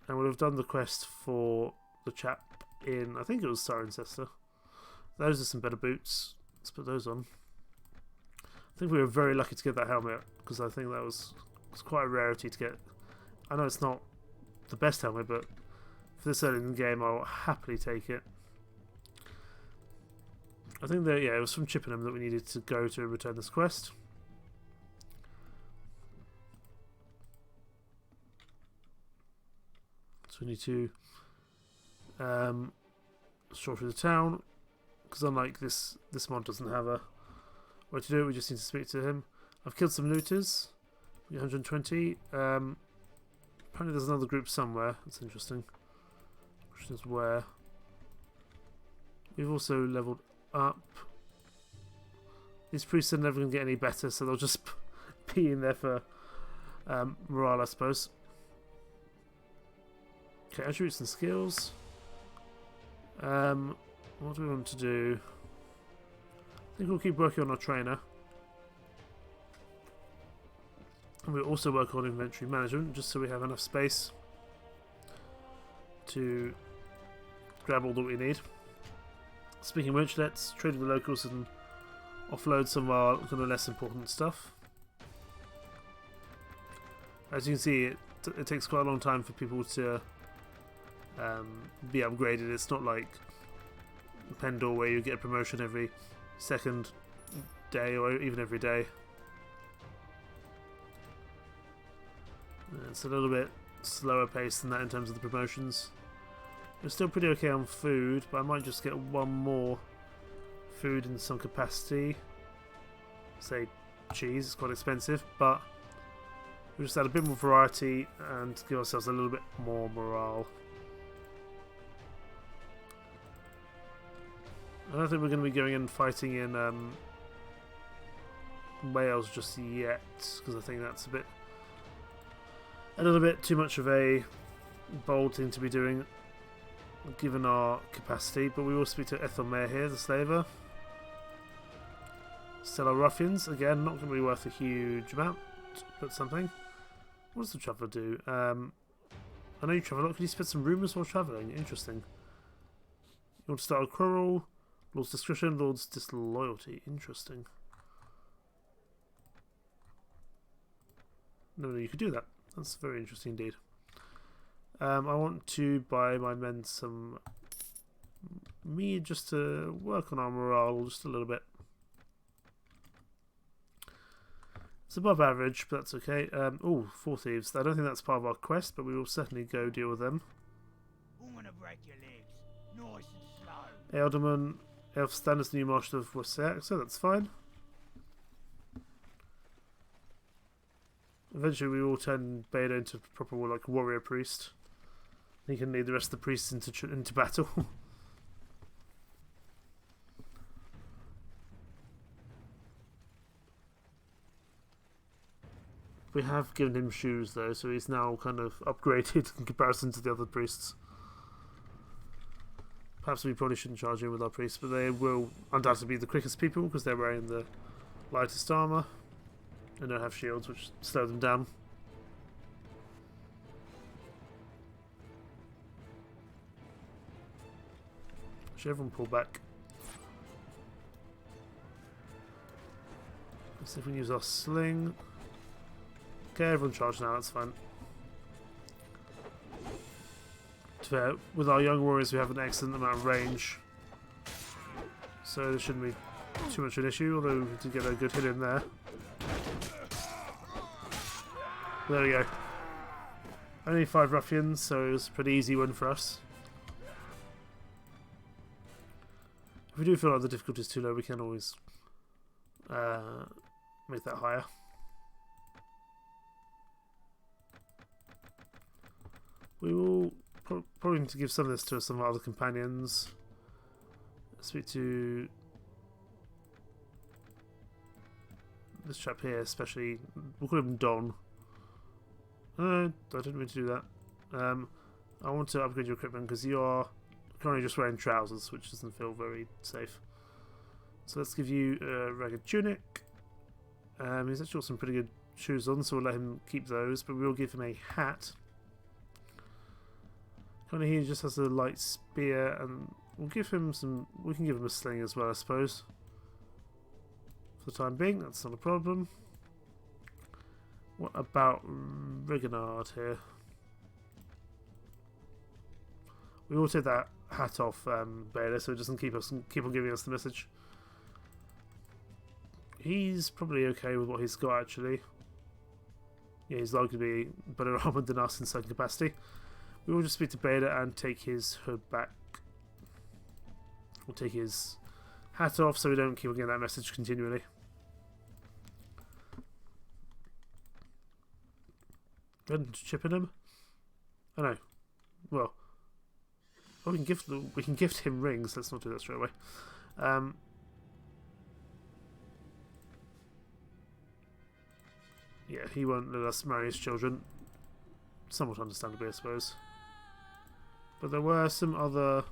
we'll have done the quest for the chap in... I think it was Cirencester. Those are some better boots. Let's put those on. I think we were very lucky to get that helmet because I think that was quite a rarity to get. I know it's not the best helmet, but for this early in the game, I'll happily take it. I think that, yeah, it was from Chippenham that we needed to go to return this quest. So we need to stroll through the town, because unlike this mod doesn't have a way to do it, we just need to speak to him. I've killed some looters. We get 120. Apparently there's another group somewhere. That's interesting. Question is where. We've also leveled up. These priests are never going to get any better, so they'll just be in there for morale, I suppose. Okay, attributes and skills. What do we want to do? I think we'll keep working on our trainer. And we'll also work on inventory management, just so we have enough space to grab all that we need. Speaking of which, let's trade with the locals and offload some of our kind of less important stuff. As you can see, it takes quite a long time for people to be upgraded. It's not like Pendor where you get a promotion every second day or even every day. It's a little bit slower paced than that in terms of the promotions. We're still pretty okay on food, but I might just get one more food in some capacity. Say cheese, it's quite expensive, but we'll just add a bit more variety and give ourselves a little bit more morale. I don't think we're going to be going and fighting in Wales just yet, because I think that's a little bit too much of a bold thing to be doing given our capacity. But we will speak to Ethelmer here, the slaver. Sell our ruffians, again, not going to be worth a huge amount, but something. What does the traveller do? I know you travel a lot. Can you spread some rumours while travelling? Interesting. You want to start a quarrel? Lord's discretion, Lord's disloyalty. Interesting. No, you could do that. That's very interesting indeed. I want to buy my men some mead just to work on our morale just a little bit. It's above average, but that's okay. Oh, 4 thieves. I don't think that's part of our quest, but we will certainly go deal with them. I'm gonna break your legs, nice and slow. Alderman, Elfstan is the new Marshal of Wessex, so that's fine. Eventually we will turn Beda into a proper like warrior priest. He can lead the rest of the priests into battle. We have given him shoes though, so he's now kind of upgraded in comparison to the other priests. Perhaps we probably shouldn't charge in with our priests, but they will undoubtedly be the quickest people because they're wearing the lightest armour and don't have shields, which slow them down. Should everyone pull back? Let's see if we can use our sling. Okay, everyone charge now, that's fine. To be fair, with our young warriors we have an excellent amount of range, so there shouldn't be too much of an issue, although we did get a good hit in there. There we go. Only 5 ruffians, so it was a pretty easy one for us. If we do feel like the difficulty is too low, we can always make that higher. We will probably need to give some of this to some of our other companions. Speak to this chap here, especially. We'll call him Don. I didn't mean to do that. I want to upgrade your equipment because you are currently just wearing trousers, which doesn't feel very safe. So let's give you a ragged tunic. He's actually got some pretty good shoes on, so we'll let him keep those, but we will give him a hat. Kind of, he just has a light spear, and we'll give him some. We can give him a sling as well, I suppose. For the time being, that's not a problem. What about Rigonard here? We will take that hat off Baylor, so it doesn't keep on giving us the message. He's probably okay with what he's got, actually. Yeah, he's likely to be better armoured than us in some capacity. We will just speak to Beta and take his hood back. We'll take his hat off so we don't keep on getting that message continually. And chipping him? Oh no. Well. Oh, we can gift him rings. Let's not do that straight away. Yeah, he won't let us marry his children. Somewhat understandably, I suppose. But there were some other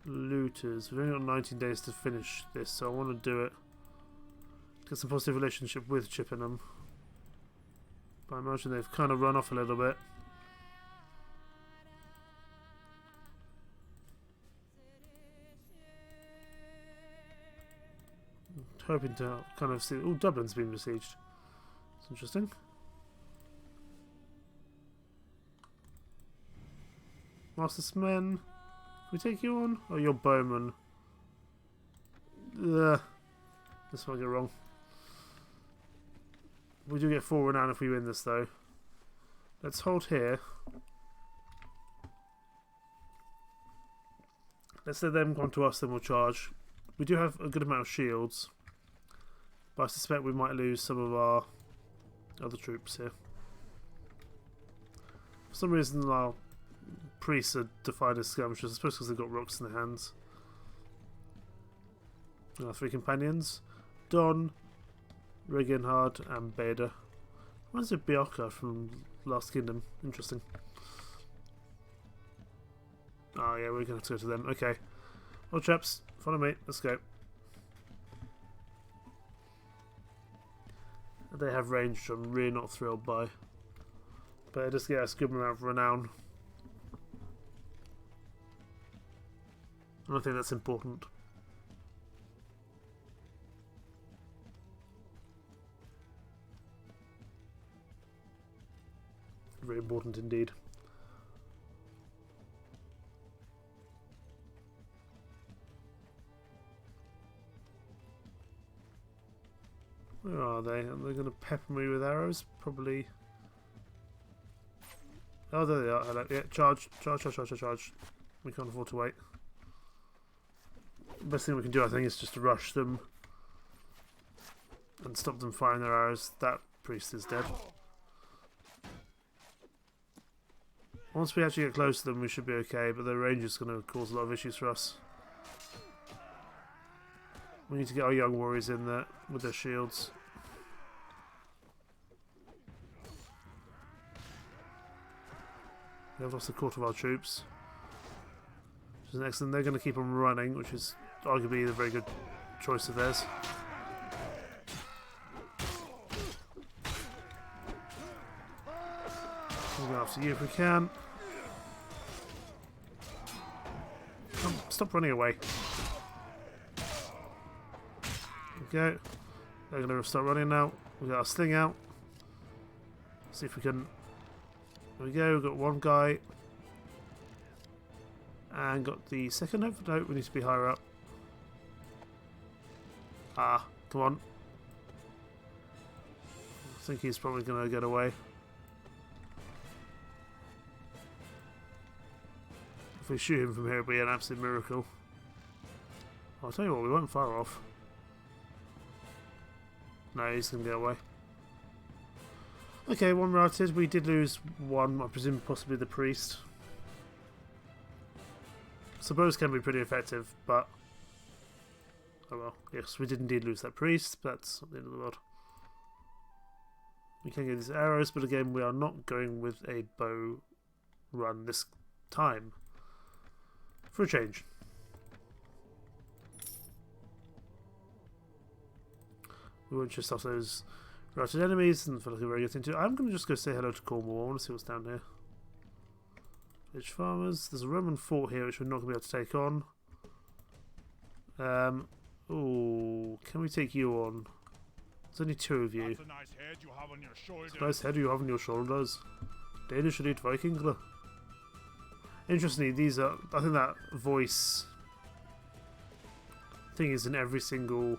looters. We've only got 19 days to finish this, so I want to do it. Get some positive relationship with Chippenham. But I imagine they've kind of run off a little bit. Hoping to kind of see... Oh, Dublin's been besieged. It's interesting. Mastersmen. Can we take you on? Oh, you're bowman. Ugh. This might go wrong. We do get 4 renown if we win this, though. Let's hold here. Let's let them come to us, then we'll charge. We do have a good amount of shields. But I suspect we might lose some of our other troops here. For some reason our priests are defined as skirmishers, I suppose because they've got rocks in their hands. And our 3 companions. Don, Regenhard and Beda. Where's it Bjarka from Last Kingdom? Interesting. Oh yeah, we're going to have to go to them. Okay. Well chaps, follow me. Let's go. They have range, which I'm really not thrilled by. But it does get us a good amount of renown. And I think that's important. Very important indeed. Where are they? Are they going to pepper me with arrows? Probably. Oh, there they are. Hello. Yeah, charge. Charge, charge, charge, charge, charge. We can't afford to wait. The best thing we can do, I think, is just to rush them and stop them firing their arrows. That priest is dead. Once we actually get close to them, we should be okay, but their range is going to cause a lot of issues for us. We need to get our young warriors in there with their shields. We have lost a quarter of our troops, which is excellent. They're going to keep on running, which is arguably a very good choice of theirs. We'll go after you if we can. Come, stop running away. Go. They're going to start running now. We've got our sling out. See if we can. There we go. We've got one guy. And got the second. No, we need to be higher up. Ah, come on. I think he's probably going to get away. If we shoot him from here, it'll be an absolute miracle. I'll tell you what, we weren't far off. No, he's going to get away. Okay, one routed. We did lose one, I presume possibly the priest. Suppose can be pretty effective, but... Oh well, yes, we did indeed lose that priest, but that's not the end of the world. We can get these arrows, but again, we are not going with a bow run this time. For a change. We won't just off those routed enemies and feel like a very good thing to do. I'm going to just go say hello to Cornwall. I want to see what's down here. Village farmers. There's a Roman fort here which we're not going to be able to take on. Oh, can we take you on? There's only 2 of you. That's a nice head you have on your shoulders. It's a nice head you have on your shoulders. Danish elite Viking. Interestingly, these are. I think that voice thing is in every single.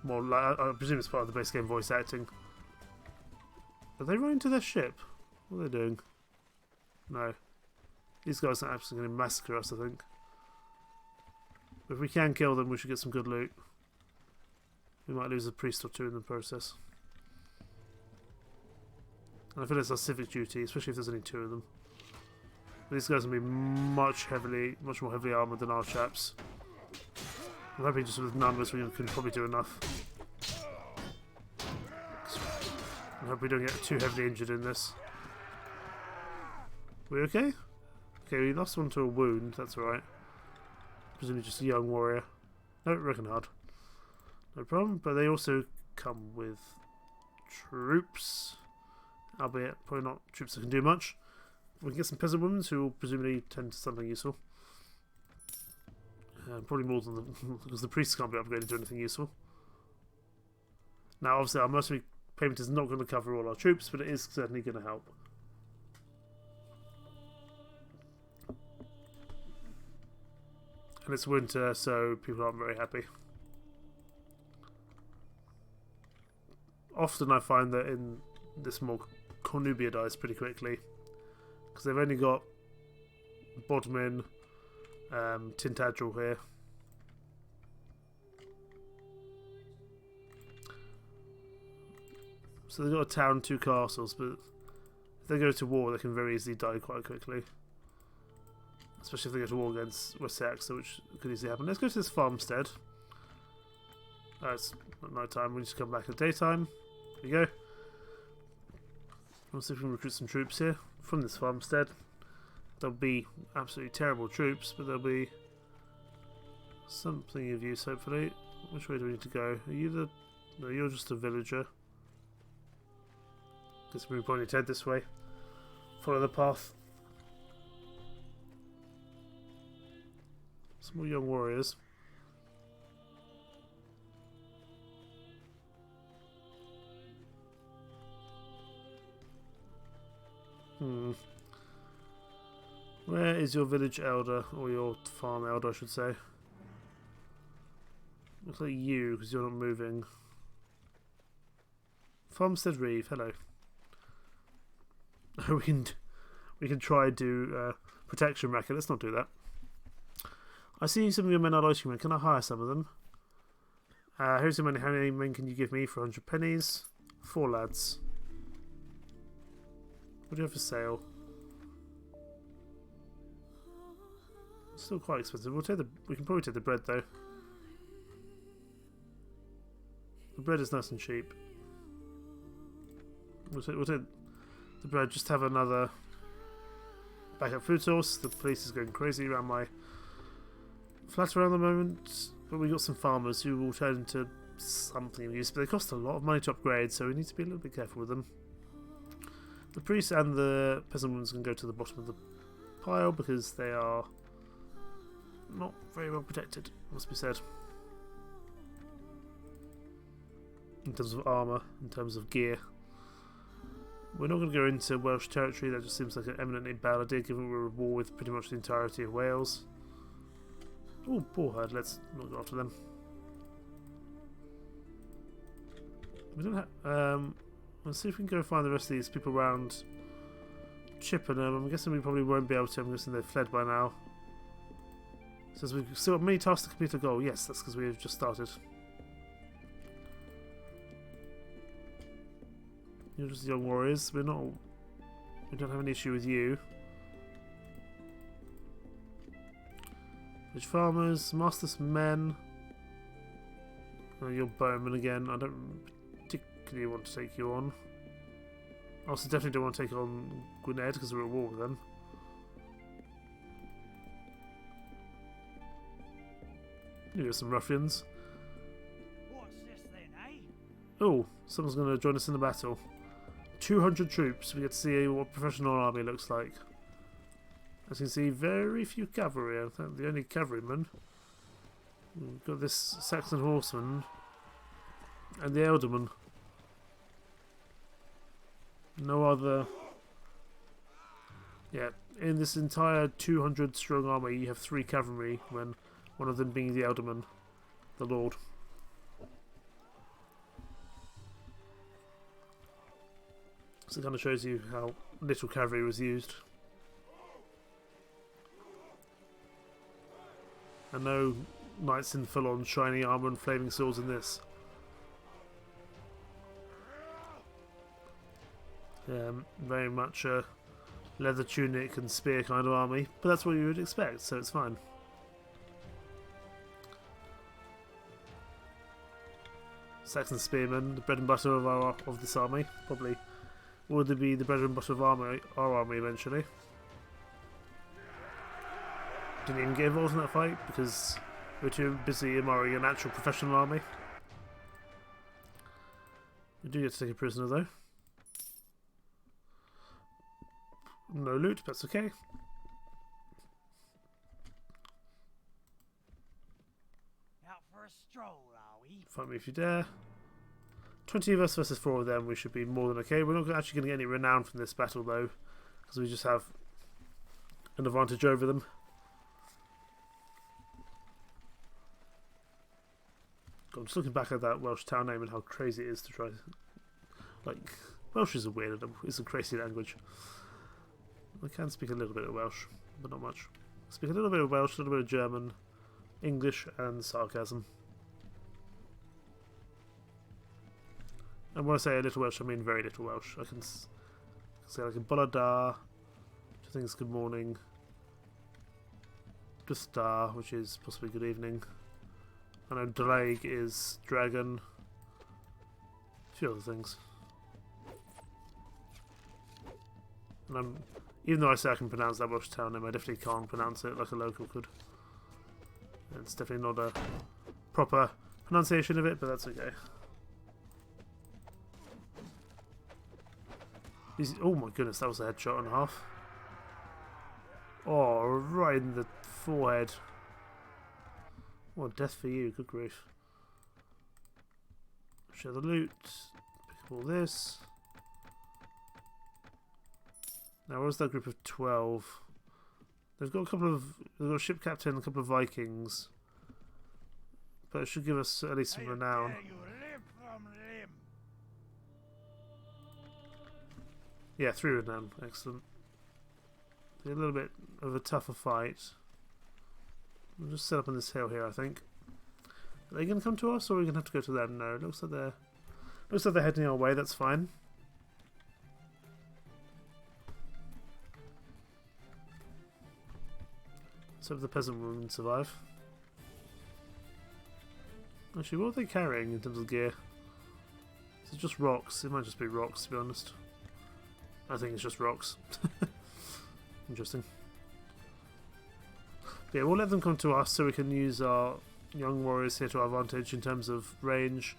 Well, like, I presume it's part of the base game voice acting. Are they running to their ship? What are they doing? No. These guys are absolutely going to massacre us, I think. But if we can kill them, we should get some good loot. We might lose a priest or two in the process. And I feel it's our civic duty, especially if there's only 2 of them. But these guys will be much more heavily armoured than our chaps. I'm hoping just with numbers we can probably do enough. I hope we don't get too heavily injured in this. We okay? Okay, we lost one to a wound, that's alright. Presumably just a young warrior. No, reckon hard. No problem, but they also come with troops. Albeit, probably not troops that can do much. We can get some peasant women who will presumably tend to something useful. Probably more than the... because the priests can't be upgraded to anything useful. Now, obviously, our mercenary payment is not going to cover all our troops, but it is certainly going to help. And it's winter, so people aren't very happy. Often I find that in this more Cornubia dies pretty quickly. Because they've only got Bodmin, Tintagel here. So they've got a town, 2 castles, but if they go to war they can very easily die quite quickly. Especially if they go to war against Wessex, which could easily happen. Let's go to this farmstead. It's at night time, we need to come back at daytime. There you go. Let's see if we can recruit some troops here from this farmstead. There'll be absolutely terrible troops, but there'll be something of use, hopefully. Which way do we need to go? Are you the... No, you're just a villager. Guess we probably need to head this way. Follow the path. Some more young warriors. Where is your village elder, or your farm elder, I should say? Looks like you, because you're not moving. Farmstead Reeve, hello. we can try and do protection racket. Let's not do that. I see some of your men are loitering men. Can I hire some of them? Here's your money. How many men can you give me for 100 pennies? 4 lads. What do you have for sale? It's still quite expensive. We can probably take the bread though. The bread is nice and cheap. We'll take the bread. Just have another backup food source. The police is going crazy around my flat around the moment, but we got some farmers who will turn into something of use. But they cost a lot of money to upgrade, so we need to be a little bit careful with them. The priests and the peasant women can go to the bottom of the pile because they are not very well protected, must be said. In terms of armour, in terms of gear. We're not going to go into Welsh territory, that just seems like an eminently bad idea given we're at war with pretty much the entirety of Wales. Oh, poor herd, let's not go after them. We don't have... let's see if we can go find the rest of these people around Chippenham. I'm guessing we probably won't be able to. I'm guessing they've fled by now. Says we've still got many tasks to complete a goal. Yes, that's because we've just started. You're just young warriors. We don't have an issue with you. Village farmers, masters men. Oh, you're bowmen again. I don't particularly want to take you on. I also definitely don't want to take on Gwynedd because we're at war with them. You got some ruffians. What's this then, eh? Oh, someone's going to join us in the battle. 200 troops. We get to see what a professional army looks like. As you can see, very few cavalry. I think the only cavalryman. We've got this Saxon horseman and the Elderman. No other Yeah, in this entire 200 strong army, you have 3 cavalry, when one of them being the Elderman, the Lord. So it kind of shows you how little cavalry was used. And no knights in full-on shiny armour and flaming swords in this. Very much a leather tunic and spear kind of army, but that's what you would expect, so it's fine. Saxon spearmen, the bread and butter of this army, probably would be the bread and butter of our army eventually. Didn't even get involved in that fight because we were too busy admiring an actual professional army. We do get to take a prisoner though. No loot, but that's okay. Out for a stroll, are we? Fight me if you dare. 20 of us versus 4 of them, we should be more than okay. We're not actually going to get any renown from this battle though, because we just have an advantage over them. God, I'm just looking back at that Welsh town name and how crazy it is to try. Like, Welsh is a weird, it's a crazy language. I can speak a little bit of Welsh, but not much. I speak a little bit of Welsh, a little bit of German, English, and sarcasm. And when I say a little Welsh, I mean very little Welsh. I can say like a Bolada, which I think is good morning. Dustar, which is possibly good evening. I know Drag is dragon. A few other things. And even though I say I can pronounce that Welsh town name, I definitely can't pronounce it like a local could. It's definitely not a proper pronunciation of it, but that's okay. Oh my goodness, that was a headshot and a half. Oh, right in the forehead. What a death for you, good grief. Share the loot. Pick up all this. Now, where's that group of 12? They've got a ship captain and a couple of Vikings. But it should give us at least some renown. Yeah, 3 renown. Excellent. A little bit of a tougher fight. We'll just set up on this hill here, I think. Are they going to come to us, or are we going to have to go to them? No, it looks like they're heading our way. That's fine. Let's hope the peasant women survive. Actually, what are they carrying in terms of gear? Is it just rocks? It might just be rocks, to be honest. I think it's just rocks. Interesting. Yeah, we'll let them come to us so we can use our young warriors here to our advantage in terms of range.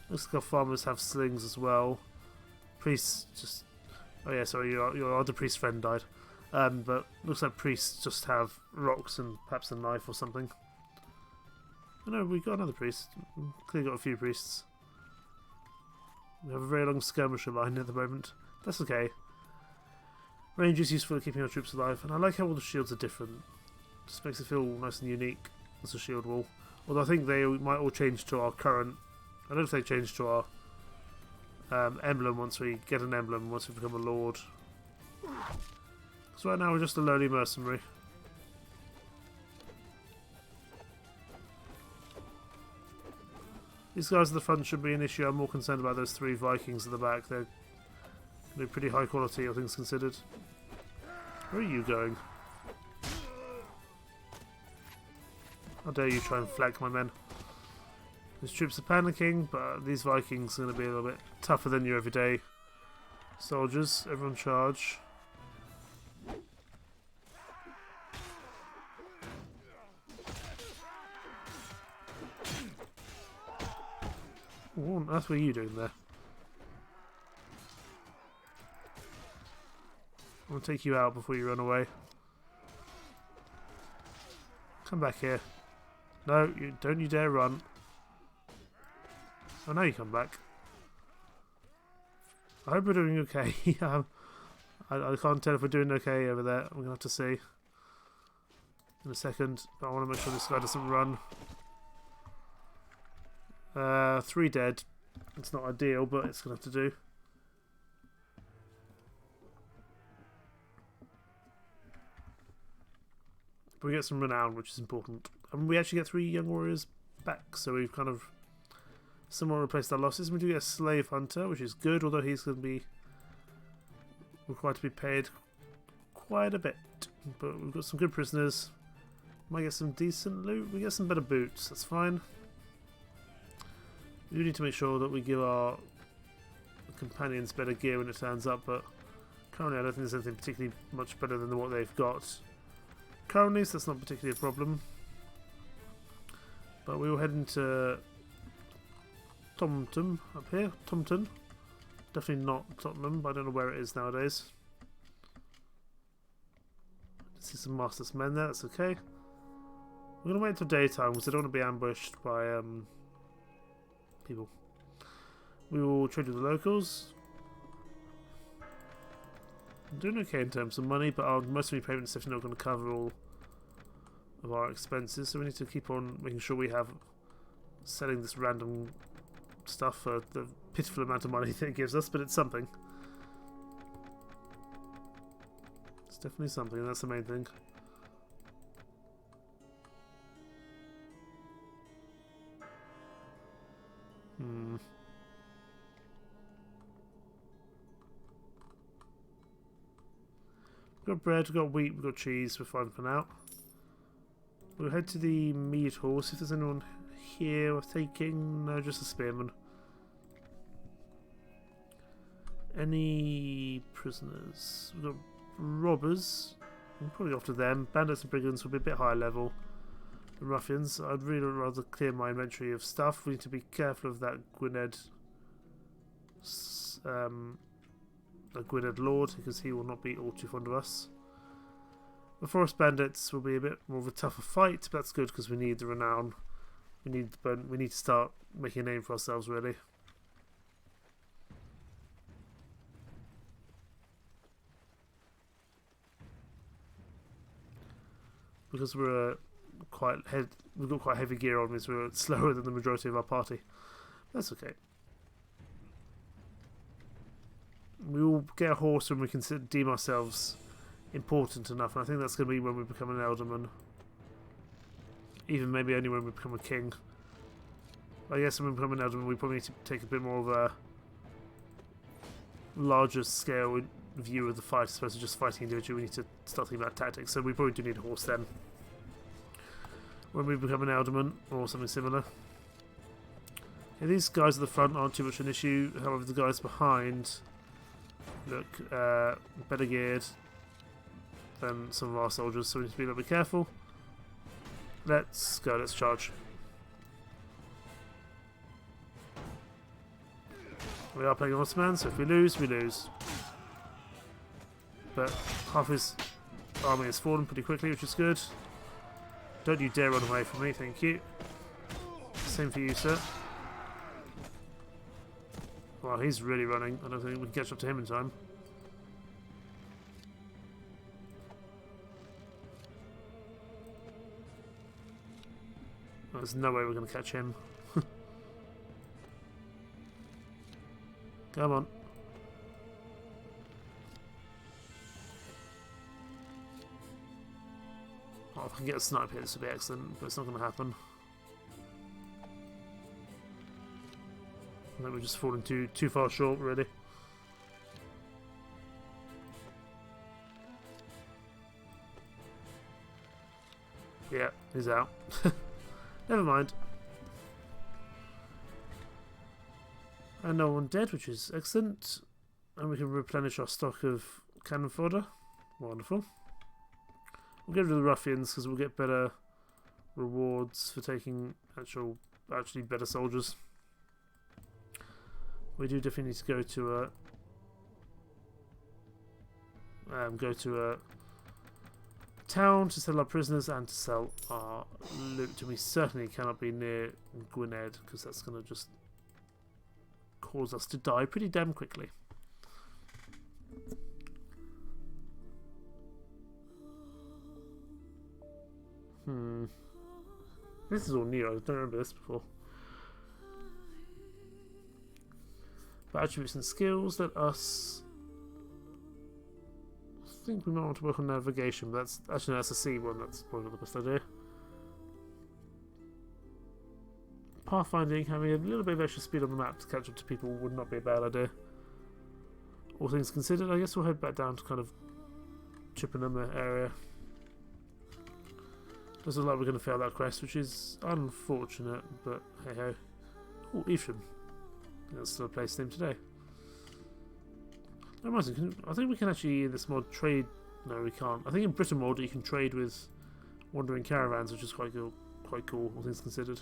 Looks like our farmers have slings as well. Priests just... Oh yeah, sorry, your other priest friend died. But looks like priests just have rocks and perhaps a knife or something. Oh no, we got another priest. Clearly got a few priests. We have a very long skirmisher line at the moment. That's okay. Range is useful at keeping our troops alive, and I like how all the shields are different. Just makes it feel nice and unique as a shield wall. Although I think they might all change to our current... I don't know if they change to our emblem once we get an emblem, once we become a lord. So right now we're just a lowly mercenary. These guys at the front shouldn't be an issue. I'm more concerned about those 3 Vikings at the back. They're pretty high quality, all things considered. Where are you going? How dare you try and flank my men? These troops are panicking, but these Vikings are going to be a little bit tougher than your everyday soldiers. Everyone charge. What on earth were you doing there? I'm going to take you out before you run away. Come back here. No, don't you dare run. Oh, now you come back. I hope we're doing okay. I can't tell if we're doing okay over there. I'm going to have to see in a second. But I want to make sure this guy doesn't run. 3 dead. It's not ideal, but it's going to have to do. But we get some renown, which is important. And we actually get 3 young warriors back, so we've kind of somewhat replaced our losses. We do get a slave hunter, which is good, although he's going to be required to be paid quite a bit. But we've got some good prisoners. Might get some decent loot. We get some better boots. That's fine. We do need to make sure that we give our companions better gear when it turns up, but currently I don't think there's anything particularly much better than what they've got. Currently, so that's not particularly a problem. But we will head into Tomton up here. Tomton. Definitely not Tottenham, but I don't know where it is nowadays. See some masterless men there, that's okay. We're going to wait until daytime because I don't want to be ambushed by people. We will trade with the locals. I'm doing okay in terms of money, but our mercenary payment is definitely not going to cover all of our expenses, so we need to keep on making sure we have selling this random stuff for the pitiful amount of money that it gives us, but it's something. It's definitely something, and that's the main thing. We've got bread, we've got wheat, we've got cheese, we're fine for now. We'll head to the mead hall, see if there's anyone here worth taking. No, just a spearman. Any prisoners? We've got robbers. I'm probably after them. Bandits and brigands will be a bit higher level than ruffians. I'd really rather clear my inventory of stuff. We need to be careful of that Gwynedd Lord, because he will not be all too fond of us. The forest bandits will be a bit more of a tougher fight, but that's good because we need the renown. We need to start making a name for ourselves, really. Because we've got quite heavy gear on, so we're slower than the majority of our party. That's okay. We will get a horse when we can deem ourselves important enough, and I think that's going to be when we become an alderman. Even maybe only when we become a king. I guess when we become an alderman, we probably need to take a bit more of a larger scale view of the fight as opposed to just fighting individually. We need to start thinking about tactics, so we probably do need a horse then. When we become an alderman, or something similar. Yeah, these guys at the front aren't too much an issue, however the guys behind look better geared than some of our soldiers, so we need to be a little bit careful. Let's go, let's charge. We are playing Ottoman, so if we lose, we lose. But half his army has fallen pretty quickly, which is good. Don't you dare run away from me, thank you. Same for you, sir. Well, he's really running. I don't think we can catch up to him in time. There's no way we're going to catch him. Come on. Oh, if I can get a snipe here, this would be excellent, but it's not going to happen. I think we're just falling too far short, really. Yeah, he's out. Never mind. And no one dead, which is excellent. And we can replenish our stock of cannon fodder. Wonderful. We'll get rid of the ruffians because we'll get better rewards for taking actually better soldiers. We do definitely need to go to a town to sell our prisoners and to sell our loot. And we certainly cannot be near Gwynedd because that's going to just cause us to die pretty damn quickly. This is all new. I don't remember this before. But attributes and skills let us. I think we might want to work on navigation, but that's actually that's a C one. That's probably not the best idea. Pathfinding, having a little bit of extra speed on the map to catch up to people would not be a bad idea. All things considered, I guess we'll head back down to kind of Chippenham area. Doesn't look like we're going to fail that quest, which is unfortunate, but hey ho. Oh, Evesham. That's still a place named today. No, Martin, I think we can actually in this mod trade. No, we can't. I think in Britain mod you can trade with wandering caravans, which is quite cool. Quite cool, all things considered.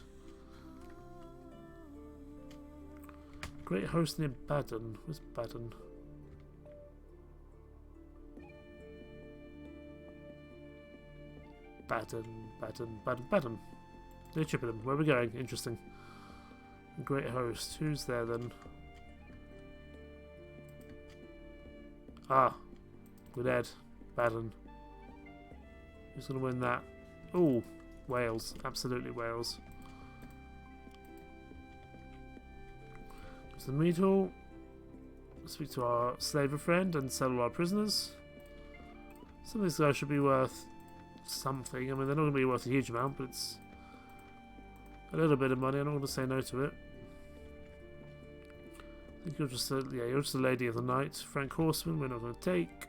Great host near Baden. Where's Baden? Baden. Near Chippenham. Where are we going? Interesting. Great host. Who's there then? Ah. Gwynedd. Baden. Who's going to win that? Ooh. Wales. Absolutely Wales. To the meat hall. Speak to our slaver friend and sell all our prisoners. Some of these guys should be worth something. I mean, they're not going to be worth a huge amount, but it's a little bit of money. I'm not going to say no to it. I think you're just you're just a lady of the night. Frank Horseman, we're not going to take,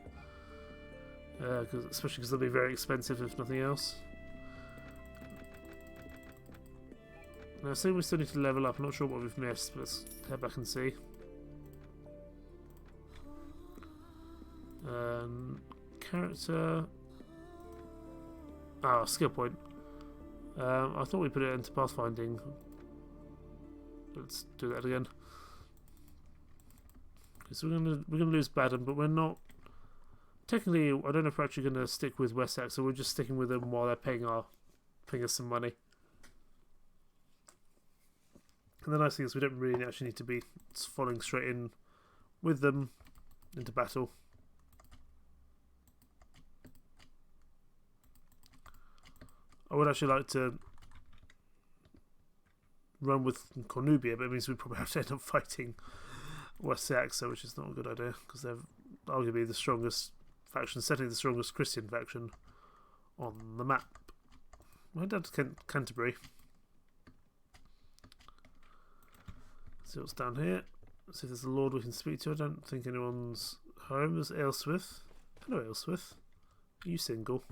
especially because they'll be very expensive if nothing else. Now, saying we still need to level up. I'm not sure what we've missed, but let's head back and see. Character. Ah, skill point. I thought we put it into pathfinding. Let's do that again. Okay, so we're gonna lose Baden, but we're not. Technically, I don't know if we're actually gonna stick with Wessex, so we're just sticking with them while they're paying us some money. And the nice thing is we don't really actually need to be following straight in with them into battle. I would actually like to run with Cornubia, but it means we probably have to end up fighting Wessex, which is not a good idea because they're arguably the strongest faction, certainly the strongest Christian faction on the map. We'll head down to Canterbury. See what's down here. See if there's a lord we can speak to. I don't think anyone's home. There's Aylesworth. Hello, Aylesworth. Are you single?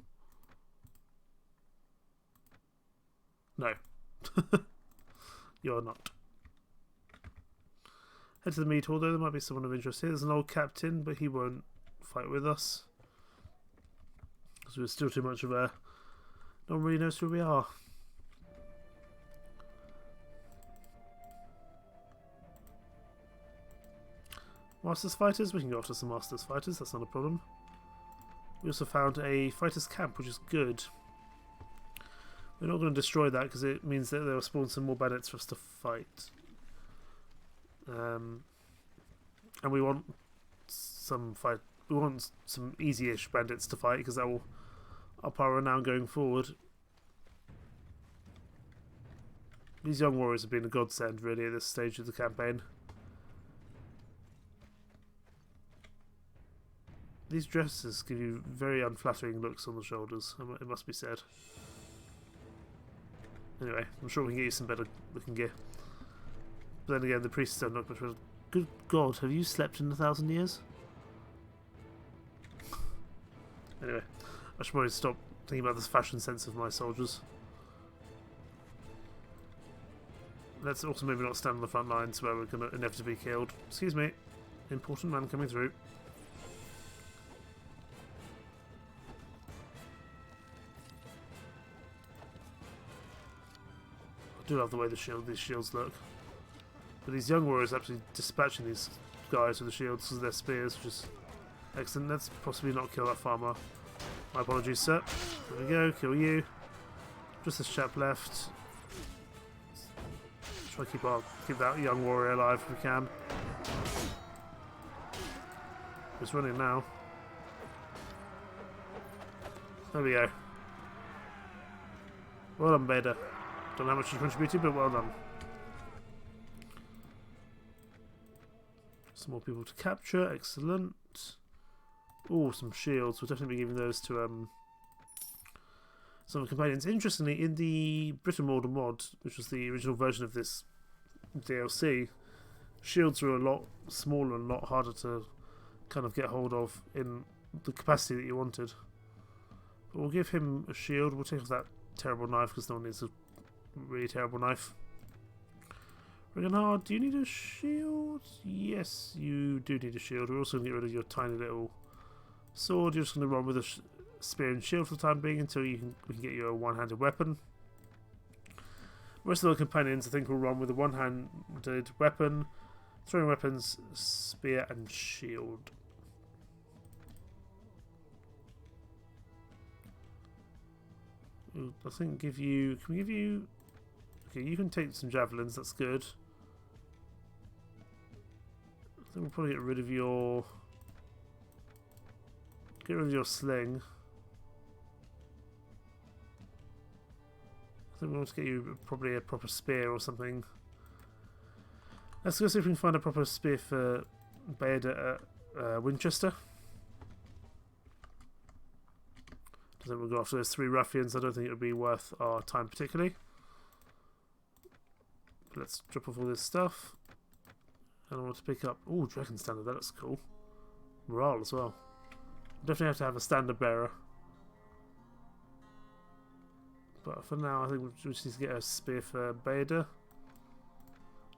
No. You're not. Head to the meat hall, though. There might be someone of interest here. There's an old captain, but he won't fight with us. Because we're still too much of a... No one really knows who we are. Masters fighters? We can go after some Masters fighters. That's not a problem. We also found a fighters camp, which is good. We're not going to destroy that because it means that they'll spawn some more bandits for us to fight. And we want some fight. We want some easy-ish bandits to fight because that will up our renown going forward. These young warriors have been a godsend, really, at this stage of the campaign. These dresses give you very unflattering looks on the shoulders, it must be said. Anyway, I'm sure we can get you some better looking gear. But then again, the priests don't look much better. Good God, have you slept in 1,000 years? Anyway, I should probably stop thinking about this fashion sense of my soldiers. Let's also maybe not stand on the front lines where we're going to inevitably be killed. Excuse me, important man coming through. I do love the way these shields look. But these young warriors actually dispatching these guys with the shields because of their spears, which is excellent. Let's possibly not kill that farmer. My apologies, sir. There we go, kill you. Just this chap left. Try to keep that young warrior alive if we can. He's running now. There we go. Well done, Beta. Don't know how much you contributed, but well done. Some more people to capture. Excellent. Oh, some shields. We'll definitely be giving those to some of the companions. Interestingly, in the Britain Mortar mod, which was the original version of this DLC, shields were a lot smaller and a lot harder to kind of get hold of in the capacity that you wanted. But we'll give him a shield. We'll take off that terrible knife because no one needs a really terrible knife. Reganhard, do you need a shield? Yes, you do need a shield. We're also going to get rid of your tiny little sword. You're just going to run with a spear and shield for the time being until we can get you a one-handed weapon. The rest of the companions, I think, will run with a one-handed weapon, throwing weapons, spear, and shield. I think give you... Can we give you... Okay, you can take some javelins, that's good. I think we'll probably get rid of your... Get rid of your sling. I think we want to get you probably a proper spear or something. Let's go see if we can find a proper spear for Baeda at Winchester. I think we'll go after those 3 ruffians. I don't think it would be worth our time particularly. Let's drop off all this stuff. And I want to pick up... Oh, Dragon Standard, that looks cool. Morale as well. Definitely have to have a standard bearer. But for now, I think we just need to get a spear for Baeda.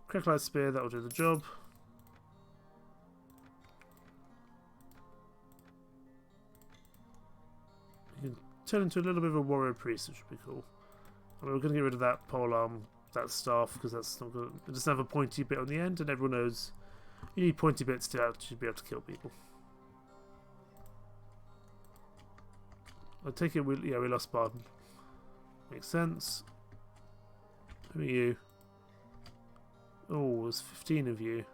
Cracklight spear, that will do the job. You can turn into a little bit of a warrior priest, which would be cool. I mean, we're going to get rid of that polearm, that staff, because that's not good. It doesn't have a pointy bit on the end, and everyone knows you need pointy bits to actually be able to kill people. I take it we lost Barden. Makes sense. Who are you? Oh, there's 15 of you.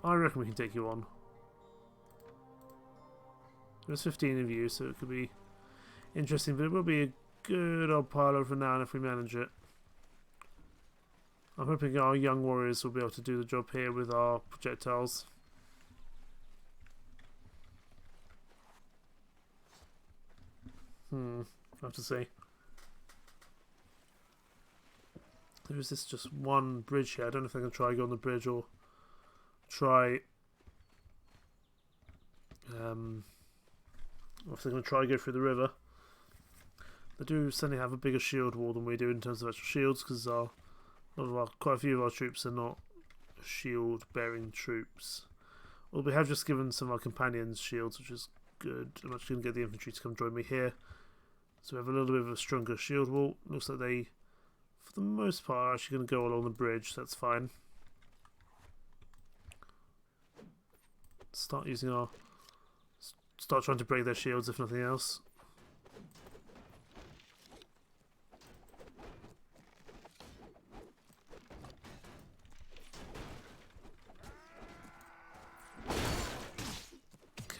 I reckon we can take you on. There's 15 of you, so it could be interesting, but it will be a good old pile of renown if we manage it. I'm hoping our young warriors will be able to do the job here with our projectiles. I have to say. There is this just one bridge here. I don't know if I can try go on the bridge or try. Or if they're going to try go through the river. They do suddenly have a bigger shield wall than we do in terms of actual shields, because quite a few of our troops are not shield-bearing troops. Well, we have just given some of our companions shields, which is good. I'm actually going to get the infantry to come join me here. So we have a little bit of a stronger shield wall. Looks like they, for the most part, are actually going to go along the bridge. That's fine. Start trying to break their shields, if nothing else.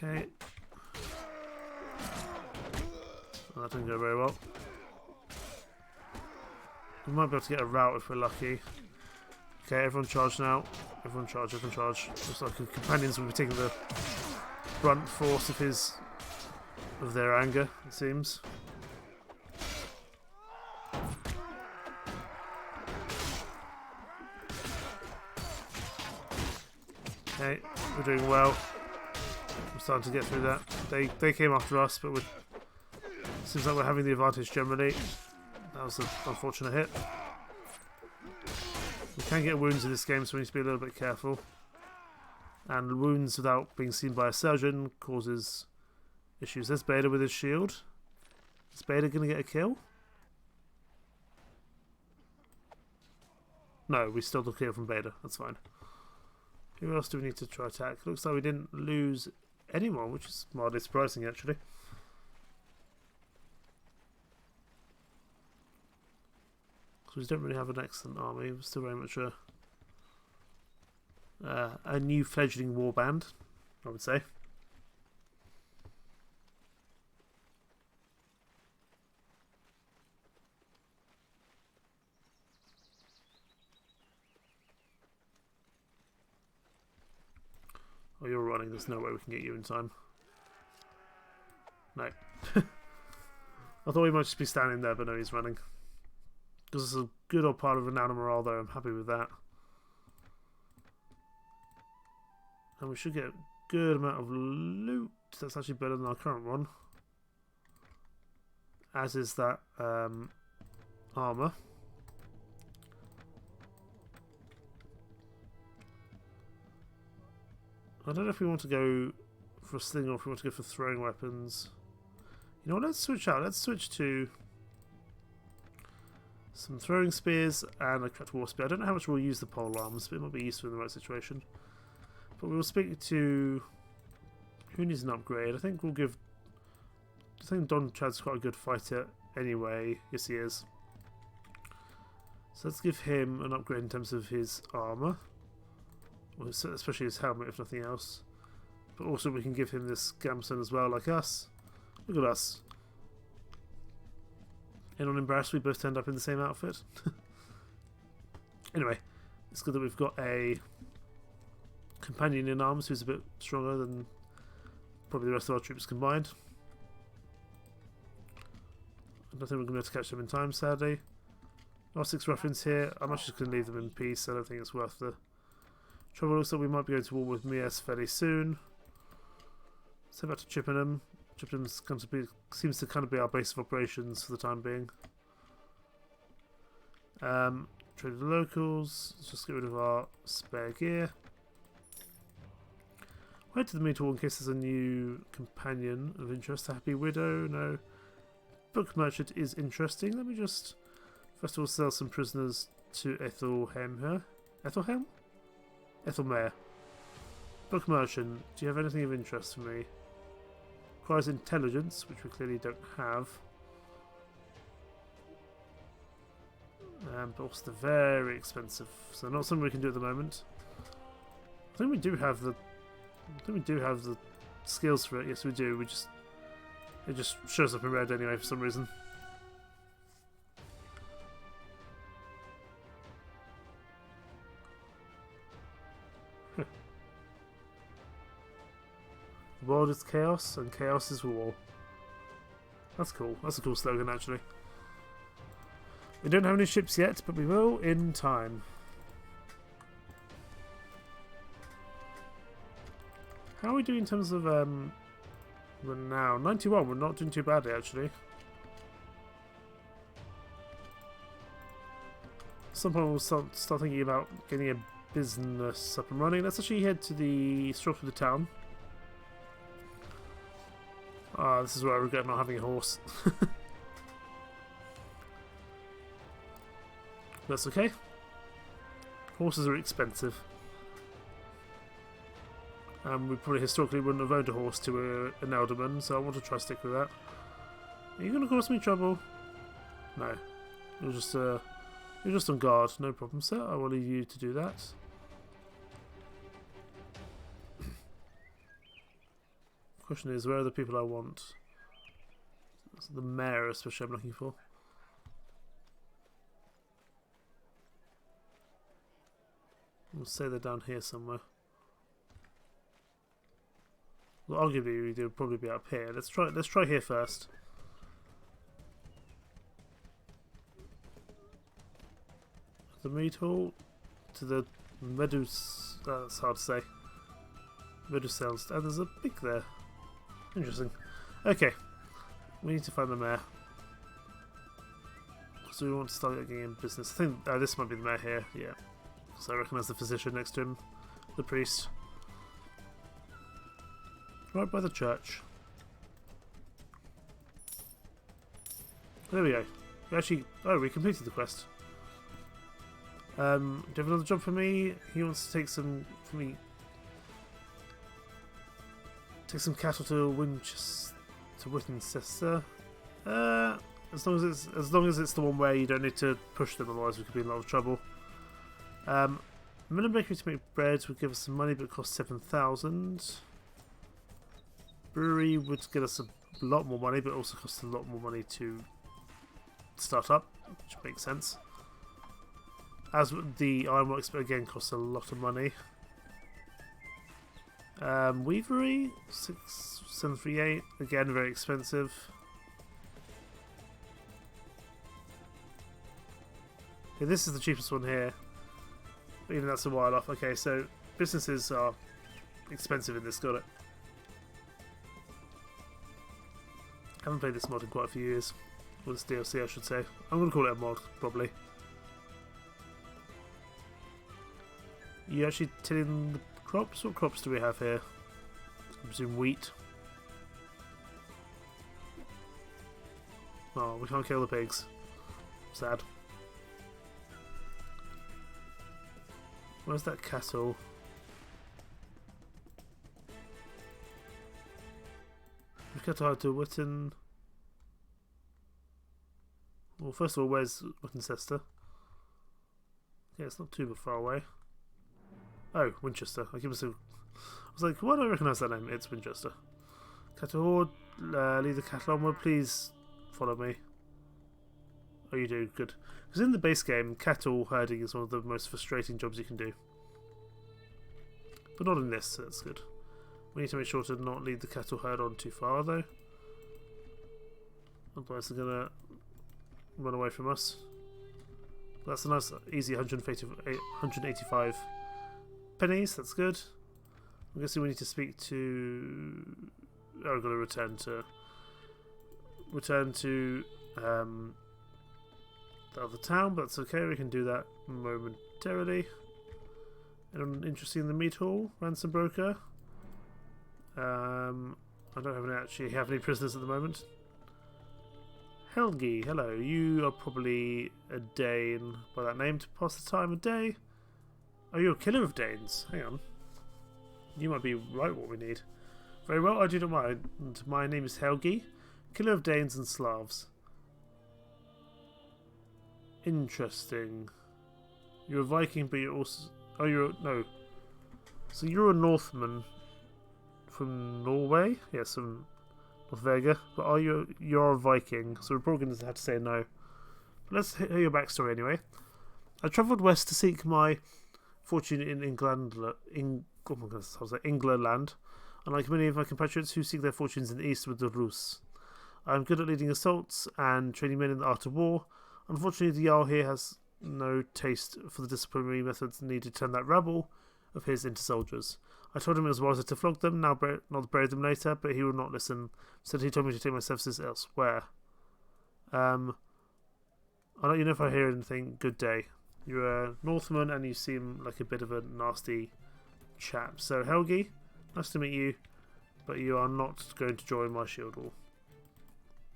Okay. Well, that didn't go very well. We might be able to get a rout if we're lucky. Okay, everyone charge now. Everyone charge, everyone charge. Looks like the companions will be taking the brunt force of their anger, it seems. Okay, we're doing well. I'm starting to get through that. They came after us, but seems like we're having the advantage generally. That was an unfortunate hit. We can get wounds in this game, so we need to be a little bit careful. And wounds without being seen by a surgeon causes issues. There's Baeda with his shield. Is Baeda going to get a kill? No, we still took a kill from Baeda. That's fine. Who else do we need to try attack? Looks like we didn't lose anyone, which is mildly surprising actually. Because we don't really have an excellent army. We're still very much a new fledgling warband, I would say. running. There's no way we can get you in time. No. I thought he might just be standing there, but no, he's running. Because it's a good old part of renown and morale, though. I'm happy with that. And we should get a good amount of loot. That's actually better than our current one. As is that armour. I don't know if we want to go for a sling or if we want to go for throwing weapons. You know what, let's switch out. Let's switch to some throwing spears and a cracked war spear. I don't know how much we'll use the pole arms, but it might be useful in the right situation. But we will speak to... Who needs an upgrade? I think we'll give... I think Don Chad's quite a good fighter anyway. Yes, he is. So let's give him an upgrade in terms of his armour. Especially his helmet, if nothing else. But also we can give him this gamson as well, like us. Look at us. And unembarrassed, we both turned up in the same outfit. Anyway, it's good that we've got a companion in arms who's a bit stronger than probably the rest of our troops combined. I don't think we're going to be able to catch them in time, sadly. Our 6 ruffians here. I'm actually just going to leave them in peace. I don't think it's worth the trouble. Looks like we might be going to war with Mies fairly soon. So back to Chippenham. Chippenham's seems to kind of be our base of operations for the time being. Trade with the locals. Let's just get rid of our spare gear. Wait to the meet hall in case there's a new companion of interest. A happy widow? No. Book merchant is interesting. Let me just first of all sell some prisoners to Ethelhelm here. Ethelhelm? Ethelmere. Book merchant. Do you have anything of interest for me? Requires intelligence, which we clearly don't have. But also they're very expensive, so not something we can do at the moment. I think we do have the skills for it. Yes, we do. It just shows up in red anyway for some reason. The world is chaos, and chaos is war. That's cool. That's a cool slogan, actually. We don't have any ships yet, but we will in time. How are we doing in terms of renown? 91. We're not doing too badly, actually. At some point we'll start thinking about getting a business up and running. Let's actually head to the stroke of the town. This is where I regret not having a horse. That's okay. Horses are expensive. We probably historically wouldn't have owned a horse to an elderman, so I want to try to stick with that. Are you going to cause me trouble? No. You're just on guard. No problem, sir. I will leave you to do that. Question is, where are the people I want? It's the mayor, especially, I'm looking for. We'll say they're down here somewhere. Well, arguably, they'll probably be up here. Let's try here first. The meat hall to the Medus. That's hard to say. Medusels. And there's a pig there. Interesting. Okay. We need to find the mayor. So we want to start getting in business. I think this might be the mayor here. Yeah. So I recognise the physician next to him. The priest. Right by the church. There we go. We actually... Oh, we completed the quest. Do you have another job for me? He wants to take some... For me... Take some cattle to Winchester... To Winchester. As long as it's the one where you don't need to push them, otherwise we could be in a lot of trouble. Millen Bakery to make bread would give us some money, but it costs 7,000. Brewery would get us a lot more money, but also costs a lot more money to start up, which makes sense. As the ironworks, but again, costs a lot of money. Weavery 6738, again very expensive. Okay, this is the cheapest one here, but even that's a while off. Okay, so businesses are expensive in this, got it. Haven't played this mod in quite a few years. Or this DLC, I should say. I'm going to call it a mod, probably. You actually tilling the crops? What crops do we have here? I presume wheat. Oh, we can't kill the pigs. Sad. Where's that cattle? We cut out to Witten. Well, first of all, where's Wittencester? Yeah, it's not too far away. Oh, Winchester. I was like, why do I recognise that name? It's Winchester. Cattle horde, lead the cattle onward. Please follow me. Oh, you do? Good. Because in the base game, cattle herding is one of the most frustrating jobs you can do. But not in this, so that's good. We need to make sure to not lead the cattle herd on too far, though. Otherwise they're going to run away from us. That's a nice, easy 185 pennies, that's good. I'm guessing we need to speak to... Oh, I've got to return to the other town, but that's okay, we can do that momentarily. Anyone interested in the meat hall? Ransom broker? I don't actually have any prisoners at the moment. Helgi, hello. You are probably a Dane by that name to pass the time of day. Oh, you're a killer of Danes. Hang on. You might be right what we need. Very well, I do not mind. My name is Helgi, killer of Danes and Slavs. Interesting. You're a Viking, but you're also... Oh, no. So you're a Northman from Norway? Yes, from Norvega. But you're a Viking, so we're probably going to have to say no. But let's hear your backstory anyway. I travelled west to seek my fortune in England, unlike many of my compatriots who seek their fortunes in the east with the Rus. I am good at leading assaults and training men in the art of war. Unfortunately, the Jarl here has no taste for the disciplinary methods needed to turn that rabble of his into soldiers. I told him it was wiser to flog them, not bury them later, but he would not listen. Instead, he told me to take my services elsewhere. I'll let you know if I hear anything. Good day. You're a Northman and you seem like a bit of a nasty chap. So, Helgi, nice to meet you, but you are not going to join my shield wall.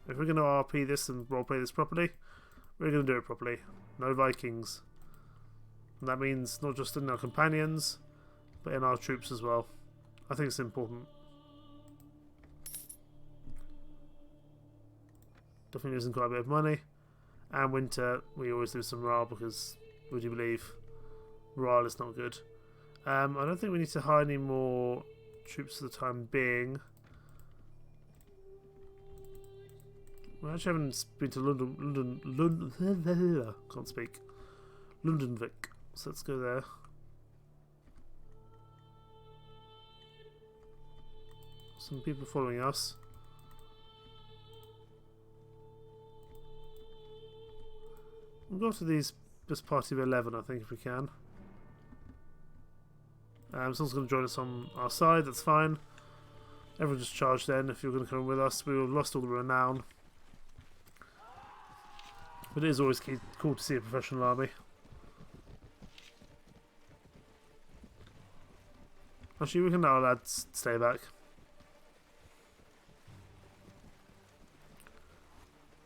If we're going to RP this and roleplay this properly, we're going to do it properly. No Vikings. And that means not just in our companions, but in our troops as well. I think it's important. Definitely losing quite a bit of money. And winter, we always lose some morale because, would you believe, morale is not good. I don't think we need to hire any more troops for the time being. We actually haven't been to London, can't speak. Londonvik, so let's go there. Some people following us. We'll go to this party of 11, I think, if we can. Someone's going to join us on our side, that's fine. Everyone just charge then if you're going to come with us. We've lost all the renown. But it is always cool to see a professional army. Actually, we can let our lads stay back.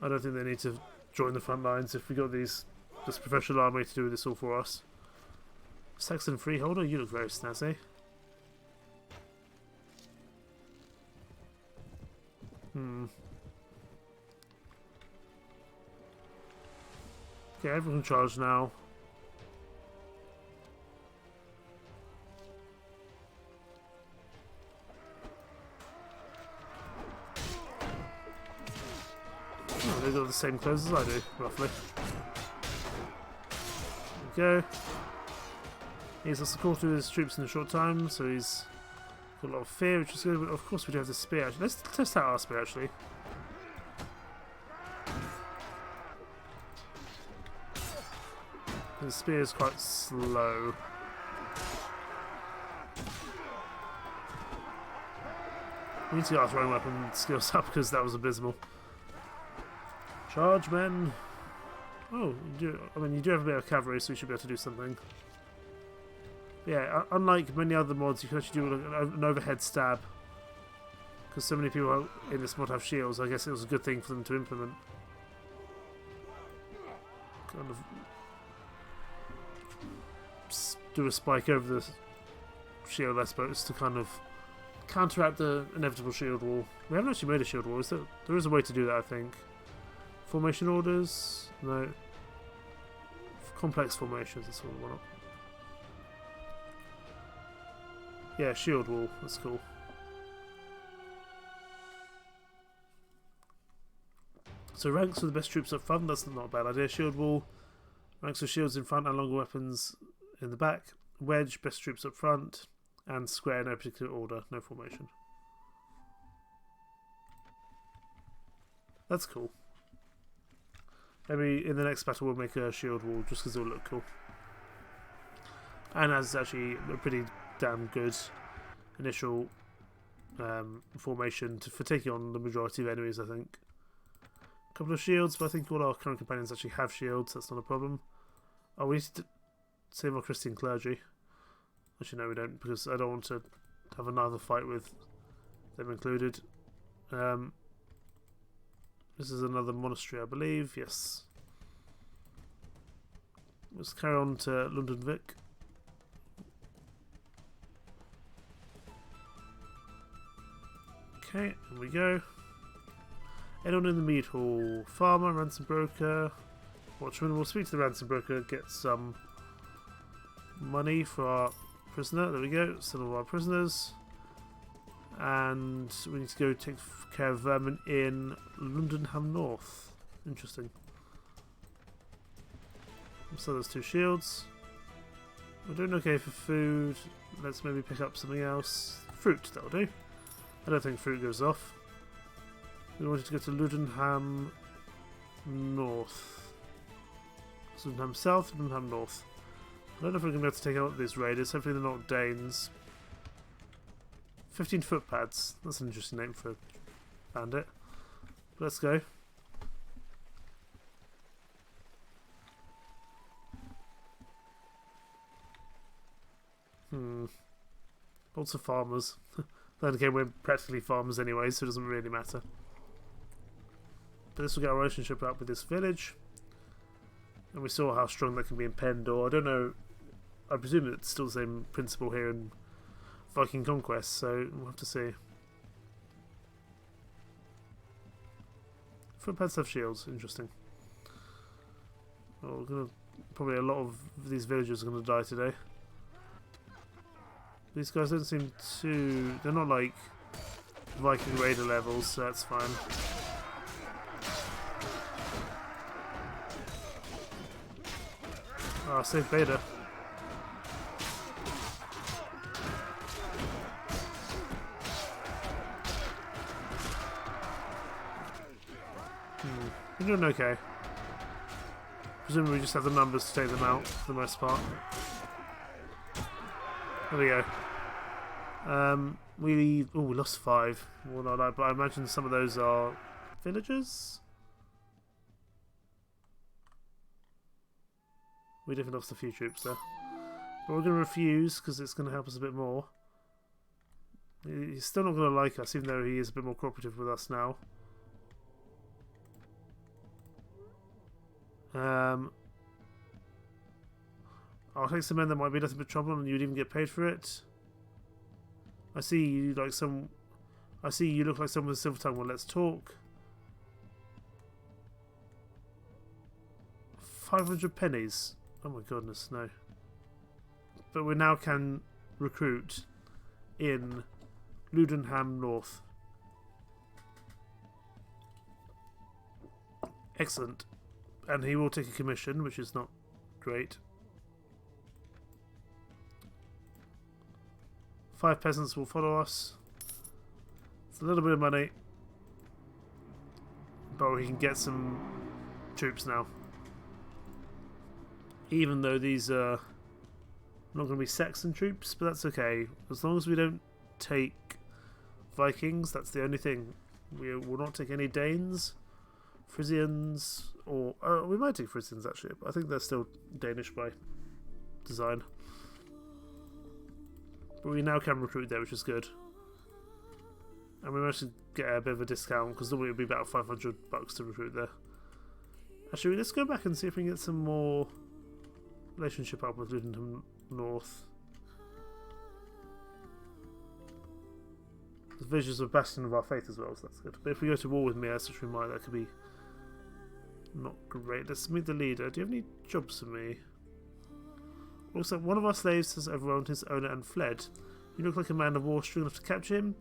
I don't think they need to join the front lines if we got this professional army to do this all for us. Saxon freeholder, you look very snazzy. Okay, everyone can charge now. Oh, they've got the same clothes as I do, roughly. There we go. He's lost a quarter of his troops in a short time, so he's Got a lot of fear, which is good. But of course, we do have the spear. Actually, let's test out our spear. Actually, the spear is quite slow. We need to get our throwing weapon skills up because that was abysmal. Charge, men! Oh, you do have a bit of cavalry, so you should be able to do something. Yeah, unlike many other mods, you can actually do an overhead stab. Because so many people in this mod have shields, I guess it was a good thing for them to implement. Kind of do a spike over the shield, I suppose, to kind of counteract the inevitable shield wall. We haven't actually made a shield wall, is there? There is a way to do that, I think. Formation orders? No. Complex formations, that's what we want. Yeah, shield wall, that's cool. So ranks with the best troops up front, that's not a bad idea. Shield wall, ranks with shields in front and longer weapons in the back. Wedge, best troops up front. And square, no particular order, no formation. That's cool. Maybe in the next battle we'll make a shield wall just because it'll look cool. And as actually a pretty damn good initial formation for taking on the majority of enemies, I think. A couple of shields, but I think all our current companions actually have shields, that's not a problem. Oh, we need to save our Christian clergy. Actually, no, we don't, because I don't want to have another fight with them included. This is another monastery, I believe. Yes. Let's carry on to London Vic. Okay, here we go. Anyone in the mead hall? Farmer, ransom broker, watchman. We'll speak to the ransom broker, get some money for our prisoner. There we go. Some of our prisoners. And we need to go take care of vermin in Lundenham North. Interesting. So there's 2 shields. We're doing okay for food. Let's maybe pick up something else. Fruit, that'll do. I don't think fruit goes off. We wanted to go to Lundenham North. Lundenham South, Lundenham North. I don't know if we're going to be able to take out these raiders. Hopefully they're not Danes. 15 footpads. That's an interesting name for a bandit. Let's go. Lots of farmers. Then again, we're practically farmers anyway, so it doesn't really matter. But this will get our relationship up with this village. And we saw how strong that can be in Pendor. I don't know. I presume it's still the same principle here in Viking Conquest, so we'll have to see. Footpads have shields, interesting. Oh, we're gonna probably a lot of these villagers are gonna die today. These guys don't seem too. They're not like Viking Raider levels, so that's fine. Ah, save Beta. We're doing okay. Presumably we just have the numbers to take them out for the most part. There we go. We lost 5. Well, not that, but I imagine some of those are villagers. We definitely lost a few troops there. But we're going to refuse because it's going to help us a bit more. He's still not going to like us, even though he is a bit more cooperative with us now. I'll take some men that might be nothing but trouble and you'd even get paid for it. I see you like some. I see you look like someone with a silver tongue. Well, let's talk. 500 pennies. Oh my goodness, no. But we now can recruit in Lundenham North. Excellent. And he will take a commission, which is not great. 5 peasants will follow us. It's a little bit of money, but we can get some troops now. Even though these are not going to be Saxon troops, but that's okay. As long as we don't take Vikings, that's the only thing. We will not take any Danes, Frisians, or we might take Frisians actually, but I think they're still Danish by design. But we now can recruit there, which is good. And we managed to get a bit of a discount, because normally it would be about $500 to recruit there. Actually, let's go back and see if we can get some more relationship up with Luddenham North. The visions of Bastion of our Faith as well, so that's good. But if we go to war with Mias, which we might, that could be not great. Let's meet the leader. Do you have any jobs for me? Also, one of our slaves has overwhelmed his owner and fled. You look like a man of war strong enough to capture him.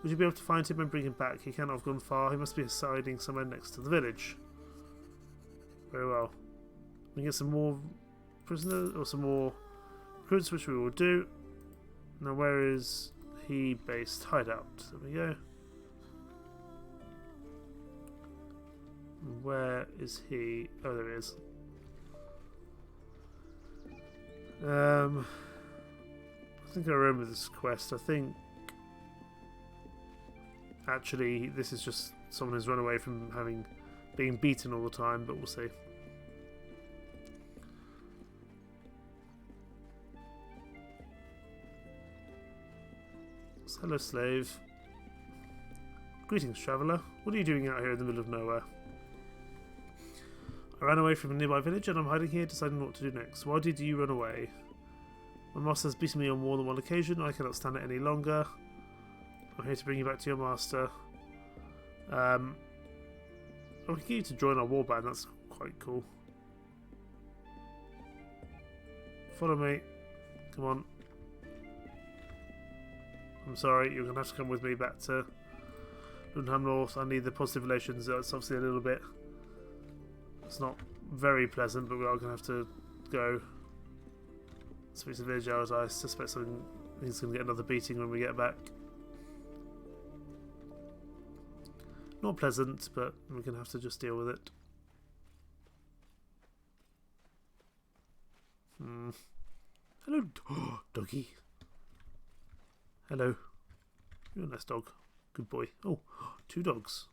Would you be able to find him and bring him back? He cannot have gone far. He must be hiding somewhere next to the village. Very well. We can get some more prisoners, or some more recruits, which we will do. Now, where is he based? Hideout. There we go. Where is he? Oh, there he is. I think I remember this quest. I think actually this is just someone who's run away from being beaten all the time, but we'll see. So, hello, slave. Greetings, traveller. What are you doing out here in the middle of nowhere? I ran away from a nearby village and I'm hiding here deciding what to do next. Why did you run away? My master has beaten me on more than one occasion. I cannot stand it any longer. I'm here to bring you back to your master. Oh, we can get you to join our warband. That's quite cool. Follow me. Come on. I'm sorry, you're going to have to come with me back to Luddenham North. I need the positive relations. It's obviously a little bit... It's not very pleasant, but we are going to have to go speak to the village hours. I suspect he's going to get another beating when we get back. Not pleasant, but we're going to have to just deal with it. Hello, doggy. Hello. You're a nice dog. Good boy. Oh, 2 dogs.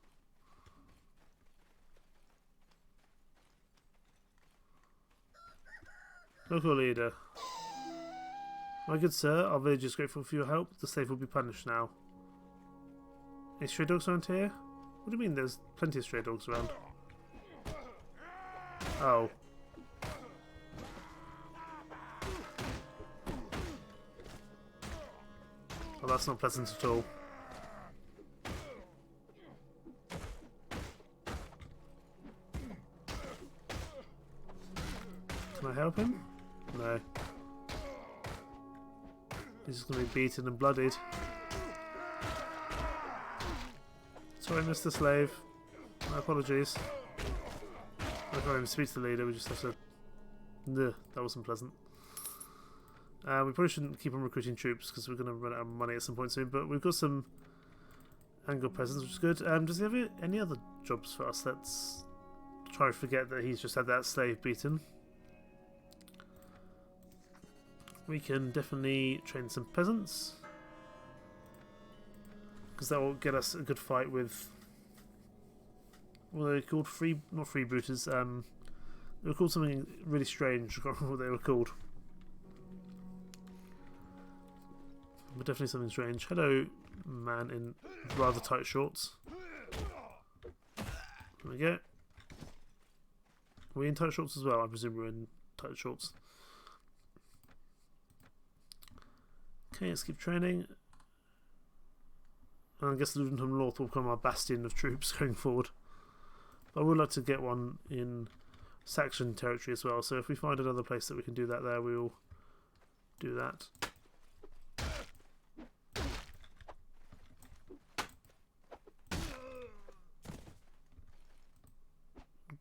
Local leader. My good sir, our village is grateful for your help. The slave will be punished now. Any stray dogs around here? What do you mean there's plenty of stray dogs around? Oh. Well, that's not pleasant at all. Can I help him? No. He's just going to be beaten and bloodied. Sorry, Mr. Slave. My apologies. I can't even speak to the leader, we just have to... Ugh, that wasn't pleasant. We probably shouldn't keep on recruiting troops because we're going to run out of money at some point soon, but we've got some Anglo peasants, which is good. Does he have any other jobs for us? Let's try to forget that he's just had that slave beaten. We can definitely train some peasants, because that will get us a good fight with... What are they called? Not freebooters. They were called something really strange. I can't remember what they were called. But definitely something strange. Hello, man in rather tight shorts. There we go. Are we in tight shorts as well? I presume we're in tight shorts. Okay, let's keep training. And I guess Luddenham North will become our bastion of troops going forward. But I would like to get one in Saxon territory as well, so if we find another place that we can do that there, we will do that.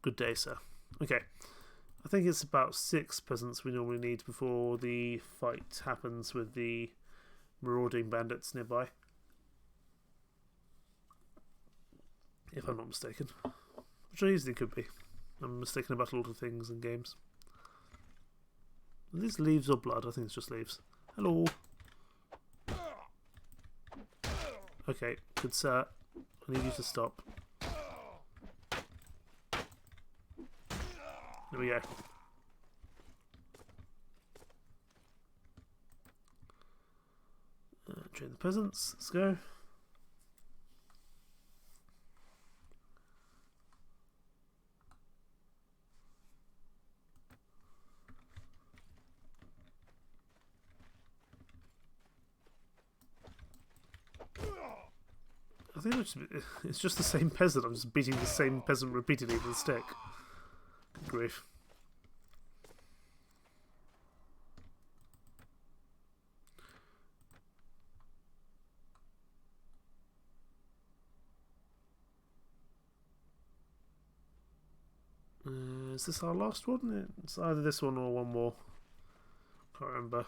Good day, sir. Okay. I think it's about 6 peasants we normally need before the fight happens with the marauding bandits nearby. If I'm not mistaken. Which I easily could be. I'm mistaken about a lot of things in games. Are these leaves or blood? I think it's just leaves. Hello. Okay, good sir. I need you to stop. There we go. Train the peasants. Let's go. I think it's just the same peasant. I'm just beating the same peasant repeatedly with a stick. Good grief. Is this our last one? It's either this one or one more. Can't remember.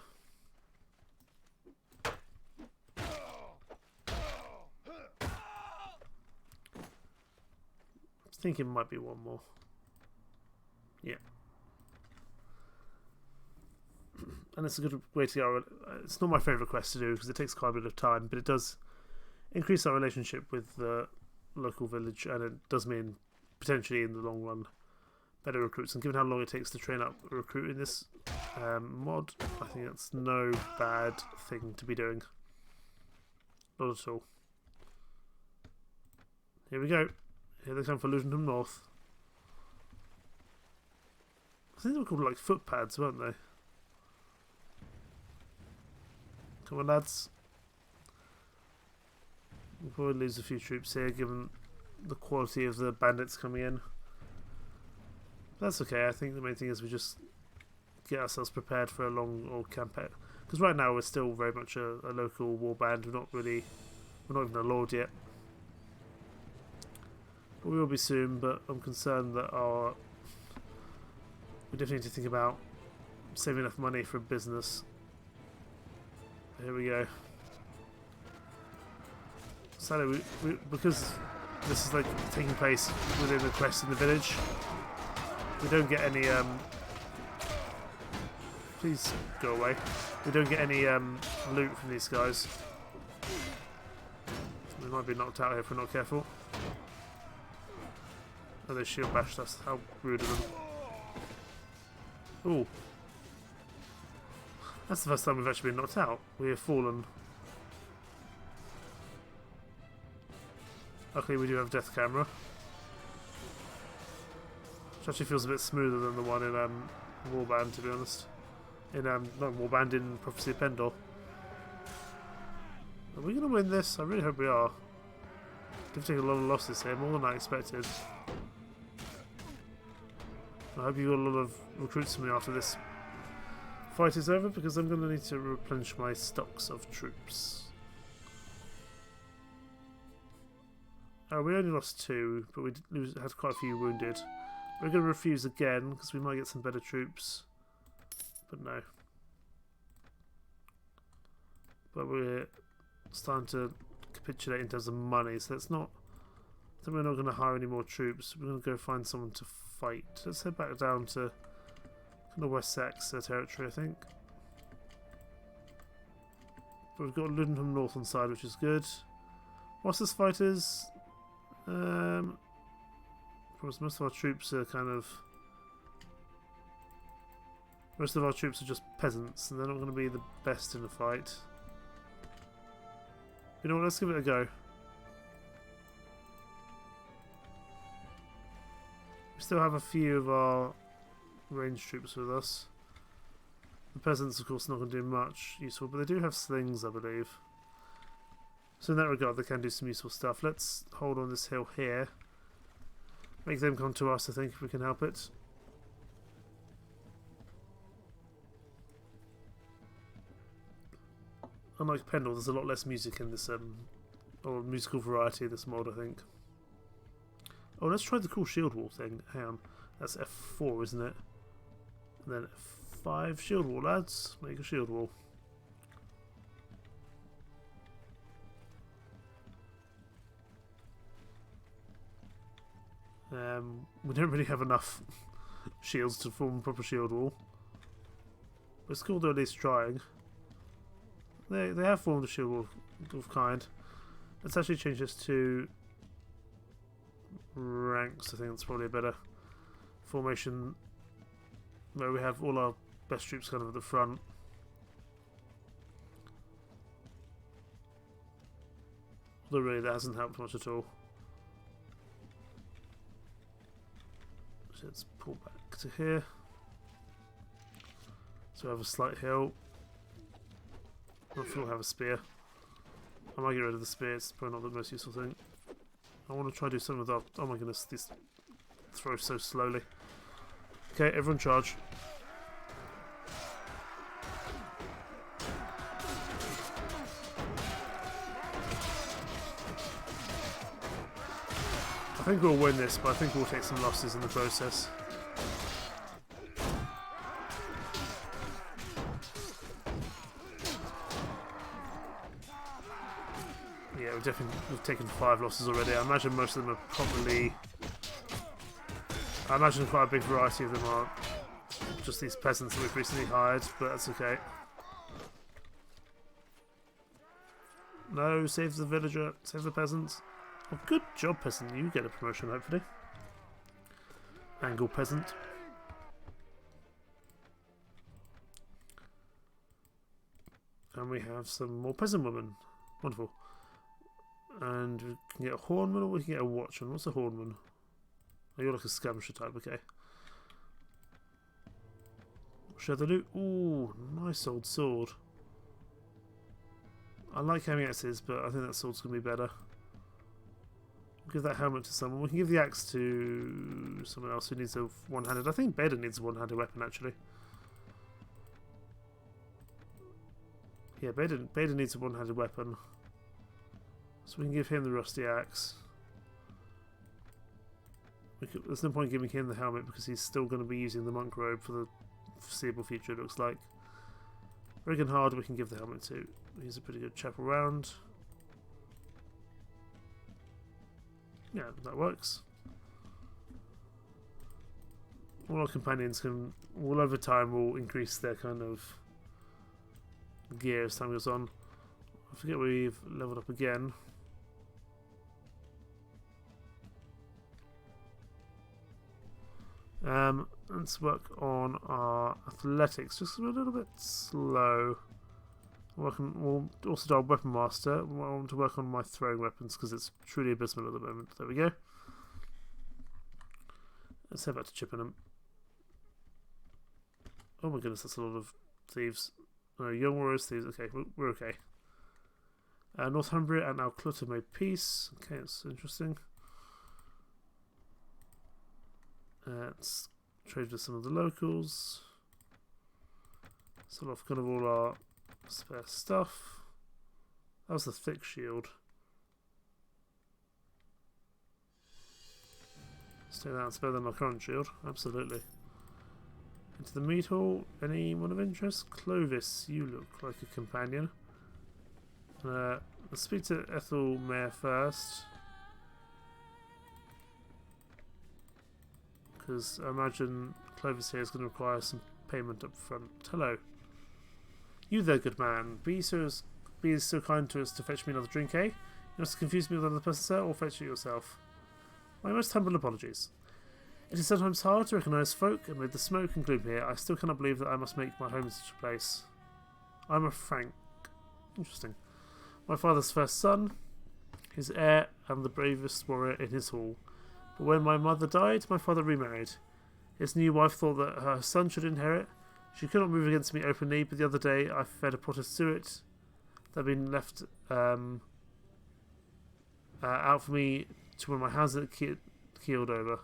I think it might be one more. Yeah. And it's a good way to go. It's not my favourite quest to do because it takes quite a bit of time, but it does increase our relationship with the local village, and it does mean potentially in the long run better recruits. And given how long it takes to train up a recruit in this mod, I think that's no bad thing to be doing. Not at all. Here we go. Here they come for Ludenham North. I think they were called like footpads, weren't they? Come on, lads. We'll probably lose a few troops here, given the quality of the bandits coming in. That's okay. I think the main thing is we just get ourselves prepared for a long old campaign. Because right now we're still very much a local warband. We're not even a lord yet. But we will be soon. But I'm concerned that we definitely need to think about saving enough money for a business. Here we go. Sadly, because this is like taking place within the quest in the village, we don't get any please go away. We don't get any loot from these guys. We might be knocked out here if we're not careful. Oh, they shield bashed us. How rude of them. Ooh. That's the first time we've actually been knocked out. We have fallen. Okay, we do have a death camera. Which actually feels a bit smoother than the one in Warband, to be honest. In not Warband, in Prophecy of Pendor. Are we going to win this? I really hope we are. We've taken a lot of losses here, more than I expected. I hope you got a lot of recruits for me after this fight is over, because I'm going to need to replenish my stocks of troops. We only lost 2, but we had quite a few wounded. We're going to refuse again, because we might get some better troops. But no. But we're starting to capitulate in terms of money, so that's not... I think we're not going to hire any more troops. We're going to go find someone to fight. Let's head back down to kind of Wessex territory, I think. But we've got Ludenham North on side, which is good. Wessex fighters... most of our troops are kind of... Most of our troops are just peasants, and they're not going to be the best in a fight. You know what, let's give it a go. We still have a few of our ranged troops with us. The peasants, of course, not going to do much useful, but they do have slings, I believe. So in that regard, they can do some useful stuff. Let's hold on this hill here. Make them come to us, I think, if we can help it. Unlike Pendle, there's a lot less music in this, or musical variety in this mod, I think. Oh, let's try the cool shield wall thing. Hang on. That's F4, isn't it? And then F5 shield wall, lads. Make a shield wall. We don't really have enough shields to form a proper shield wall. But it's cool they're at least trying. They have formed a shield wall of kind. Let's actually change this to ranks. I think that's probably a better formation, where we have all our best troops kind of at the front. Although really that hasn't helped much at all. So let's pull back to here. So we have a slight hill. I don't feel I have a spear. I might get rid of the spear, it's probably not the most useful thing. I want to try to do something with our... Oh my goodness, these throw so slowly. Okay, everyone charge. I think we'll win this, but I think we'll take some losses in the process. Yeah, we've taken 5 losses already. I imagine most of them are probably... I imagine quite a big variety of them are just these peasants that we've recently hired, but that's okay. No, save the villager, save the peasants. Oh, good job, peasant. You get a promotion, hopefully. Angle peasant. And we have some more peasant women. Wonderful. And we can get a hornman or we can get a watchman. What's a hornman? Oh, you're like a skirmisher type, okay. Share the loot. Ooh, nice old sword. I like having axes, but I think that sword's going to be better. We'll give that helmet to someone. We can give the axe to someone else who needs a one-handed. I think Bader needs a one-handed weapon, actually. Yeah, Bader needs a one-handed weapon. So we can give him the rusty axe. There's no point giving him the helmet because he's still going to be using the monk robe for the foreseeable future, it looks like. Regenhard we can give the helmet to. He's a pretty good chap around. Yeah, that works. All our companions can, all over time, will increase their kind of gear as time goes on. I forget we've leveled up again. Let's work on our athletics, just a little bit slow. We'll also do our weapon master. I want to work on my throwing weapons because it's truly abysmal at the moment. There we go. Let's head back to Chippenham. Oh my goodness, that's a lot of thieves. No, young warriors, thieves. Okay, we're okay. Northumbria and Alclutter made peace. Okay, that's interesting. Let's trade with some of the locals. Sell off kind of all our spare stuff. That was the thick shield. Stay down, it's better than my current shield, absolutely. Into the meat hall, anyone of interest? Clovis, you look like a companion. Let's speak to Ethel Mayor first. Because I imagine Clovis here is going to require some payment up front. Hello. You there, good man. Be so kind to us to fetch me another drink, eh? You must confuse me with another person, sir, or fetch it yourself. My most humble apologies. It is sometimes hard to recognise folk, and with the smoke and gloom here, I still cannot believe that I must make my home in such a place. I'm a Frank. Interesting. My father's first son, his heir, and the bravest warrior in his hall. But when my mother died, my father remarried. His new wife thought that her son should inherit. She could not move against me openly, but the other day I fed a pot of suet that had been left out for me to one of my hands that keeled over.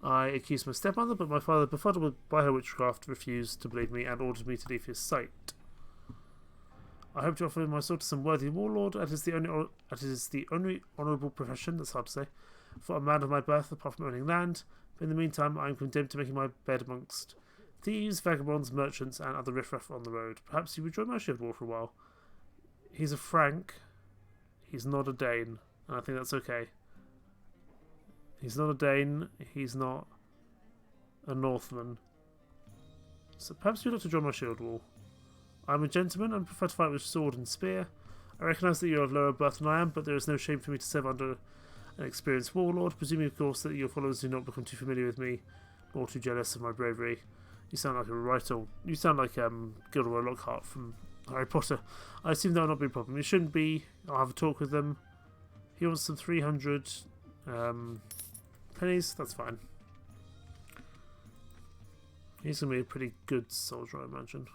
I accused my stepmother, but my father, befuddled by her witchcraft, refused to believe me and ordered me to leave his sight. I hope to offer my sword to some worthy warlord. It is the only honourable profession, that's hard to say, for a man of my birth apart from owning land, but in the meantime I am condemned to making my bed amongst thieves, vagabonds, merchants, and other riffraff on the road. Perhaps you would join my shield war for a while. He's a Frank. He's not a Dane, and I think that's okay. He's not a Dane. He's not a Northman. So perhaps you'd like to join my shield wall. I'm a gentleman and prefer to fight with sword and spear. I recognise that you're of lower birth than I am, but there is no shame for me to serve under an experienced warlord, presuming of course that your followers do not become too familiar with me, or too jealous of my bravery. You sound like a right old... You sound like Gilderoy Lockhart from Harry Potter. I assume that will not be a problem. It shouldn't be. I'll have a talk with them. He wants some 300 pennies. That's fine. He's going to be a pretty good soldier, I imagine.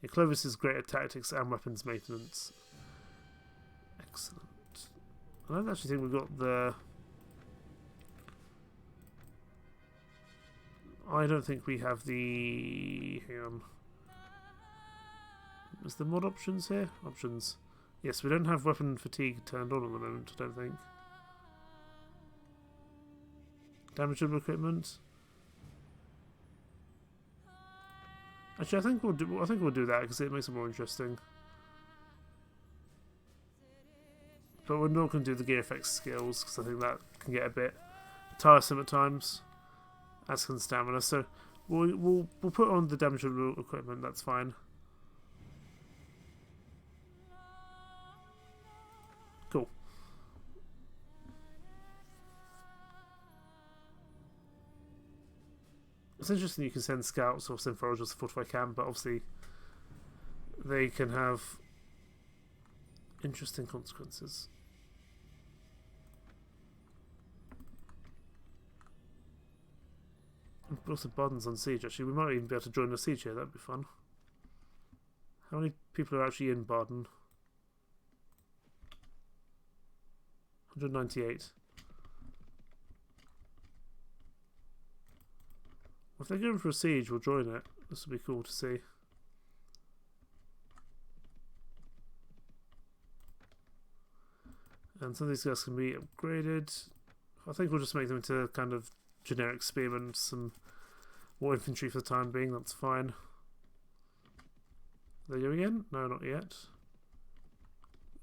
Yeah, Clovis is great at tactics and weapons maintenance. Excellent. I don't actually think we've got the... I don't think we have the... Hang on. Is there mod options here? Options. Yes, we don't have weapon fatigue turned on at the moment, I don't think. Damageable equipment. Actually, I think we'll do that because it makes it more interesting. But we're not going to do the gear effects skills because I think that can get a bit tiresome at times, as can stamina. So we'll put on the damageable equipment. That's fine. Cool. It's interesting you can send scouts or send foragers to fortify camp, but obviously they can have interesting consequences. But also Barden's on siege, actually. We might even be able to join the siege here, that'd be fun. How many people are actually in Baden? 198. If they're going for a siege, we'll join it. This would be cool to see. And some of these guys can be upgraded. I think we'll just make them into kind of generic spearmen, some more infantry for the time being, that's fine. There you go again? No, not yet.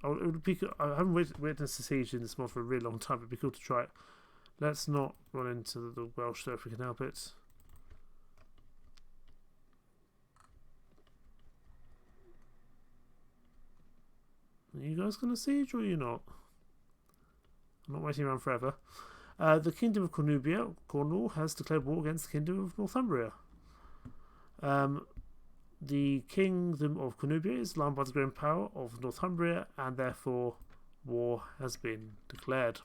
Oh, it would be, I haven't witnessed a siege in this mod for a really long time, it'd be cool to try it. Let's not run into the Welsh though if we can help it. Are you guys going to siege or are you not? I'm not waiting around forever. The Kingdom of Cornwall has declared war against the Kingdom of Northumbria. The Kingdom of Cornwall is alarmed by the growing power of Northumbria, and therefore war has been declared.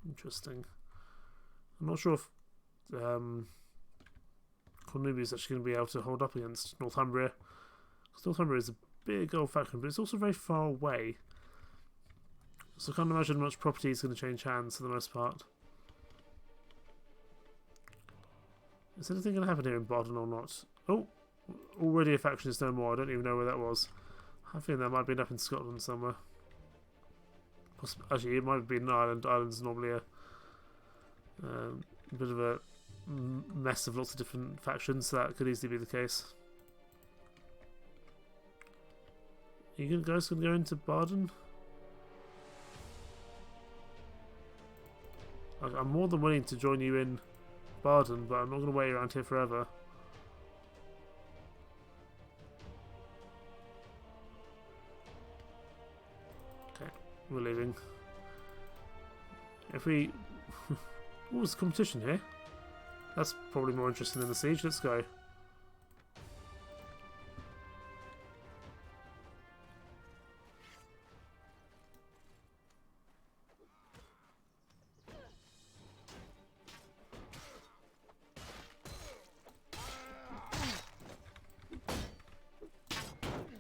Interesting. I'm not sure if Cornwall is actually going to be able to hold up against Northumbria, because Northumbria is a big old faction, but it's also very far away. So I can't imagine much property is going to change hands for the most part. Is anything going to happen here in Baden or not? Oh, already a faction is no more. I don't even know where that was. I think that might be up in Scotland somewhere. Actually, it might be in Ireland. Ireland's normally a bit of a mess of lots of different factions, so that could easily be the case. Are you guys going to go into Baden? I'm more than willing to join you in Baden, but I'm not going to wait around here forever. Okay, we're leaving. If we... Oh, there's competition here. That's probably more interesting than the siege. Let's go.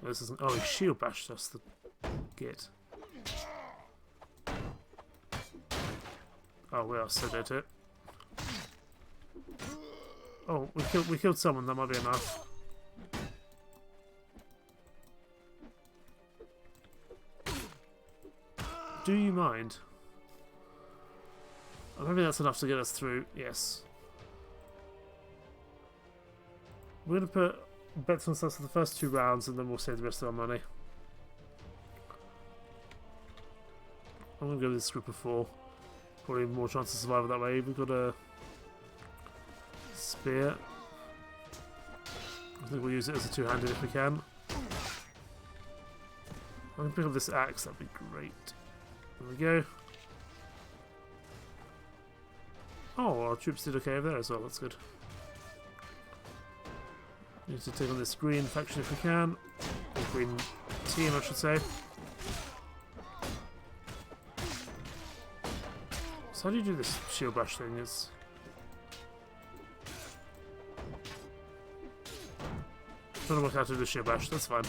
This isn't. Oh, he shield bashed us. The git. Oh, we are so dead to it. Oh, we killed someone. That might be enough. Do you mind? I'm hoping that's enough to get us through. Yes. We're going to put bets on ourselves for the first 2 rounds and then we'll save the rest of our money. I'm going to go with this group of 4. Probably more chance of survival that way. We've got a spear. I think we'll use it as a two-handed if we can. I'm going to pick up this axe, that'd be great. There we go. Oh, our troops did okay over there as well, that's good. Need to take on this green faction if we can. Or green team, I should say. So how do you do this shield bash thing? It's trying to work out how to do the shield bash, that's fine.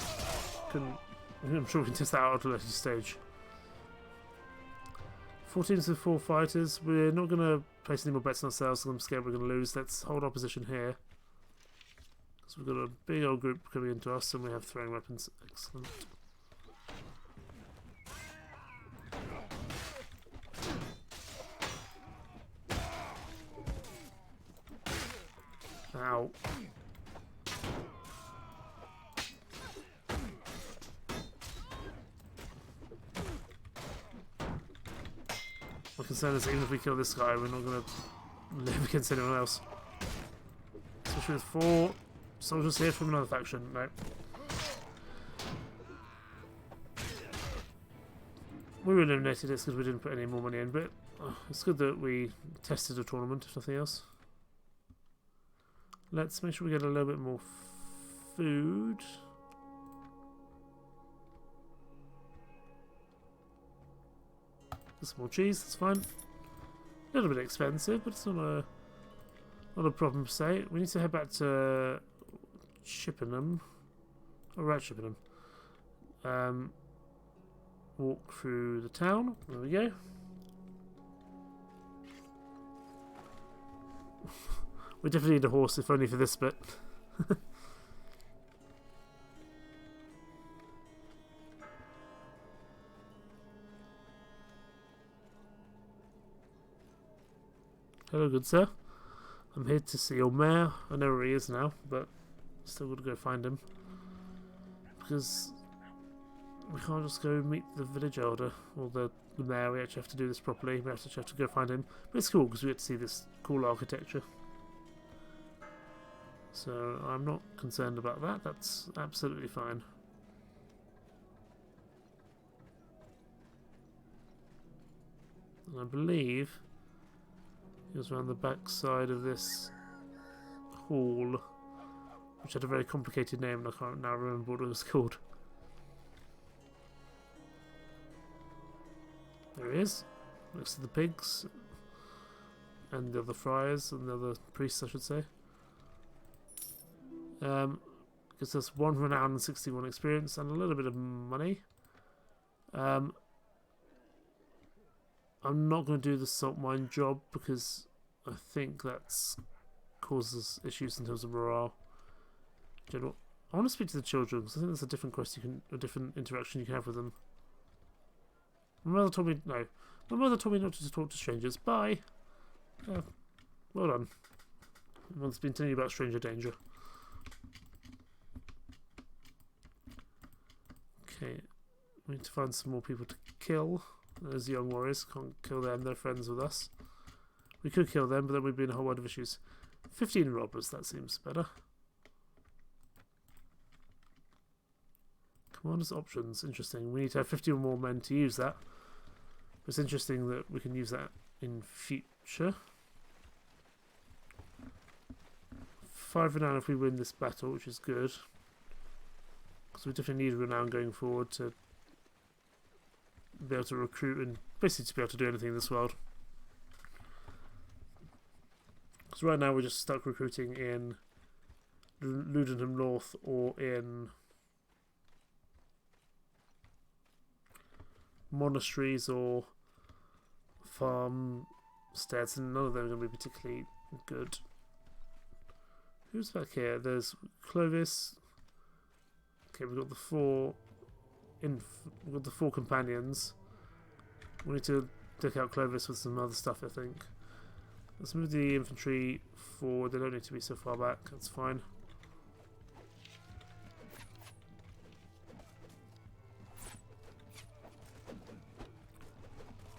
I'm sure we can test that out at a later stage. 14 to 4 fighters. We're not going to place any more bets on ourselves because I'm scared we're going to lose. Let's hold our position here. So we've got a big old group coming into us and we have throwing weapons. Excellent. Ow. My concern is even if we kill this guy, we're not going to live against anyone else. Especially with 4 soldiers here from another faction. No. We were eliminated this because we didn't put any more money in, but it's good that we tested a tournament, if nothing else. Let's make sure we get a little bit more food. Some more cheese, that's fine. A little bit expensive, but it's not a problem per se. We need to head back to Chippenham. Oh, right, Chippenham. Walk through the town. There we go. We definitely need a horse, if only for this bit. Hello, good sir. I'm here to see your mayor. I know where he is now, but still got to go find him. Because we can't just go meet the village elder or the mayor. We actually have to do this properly. We actually have to go find him. But it's cool because we get to see this cool architecture. So I'm not concerned about that. That's absolutely fine. And I believe it was around the back side of this hall, which had a very complicated name and I can't now remember what it was called. There he is, next to the pigs and the other friars and the other priests, I should say. Gives us 1 renown and 61 experience and a little bit of money. I'm not going to do the salt mine job because I think that causes issues in terms of morale. General, I want to speak to the children because I think there's a different quest a different interaction you can have with them. My mother told me not to talk to strangers. Bye. Well done. My mother's been telling you about stranger danger. Okay, we need to find some more people to kill. Those young warriors, can't kill them, they're friends with us. We could kill them, but then we'd be in a whole world of issues. 15 robbers, that seems better. Commanders options, interesting. We need to have 50 or more men to use that. It's interesting that we can use that in future. 5 renown if we win this battle, which is good. Because we definitely need renown going forward to be able to recruit and basically to be able to do anything in this world. Because right now we're just stuck recruiting in Ludenham North or in monasteries or farmsteads, and none of them are going to be particularly good. Who's back here? There's Clovis. Okay, we've got the 4 companions. We need to take out Clovis with some other stuff, I think. Let's move the infantry forward. They don't need to be so far back. That's fine.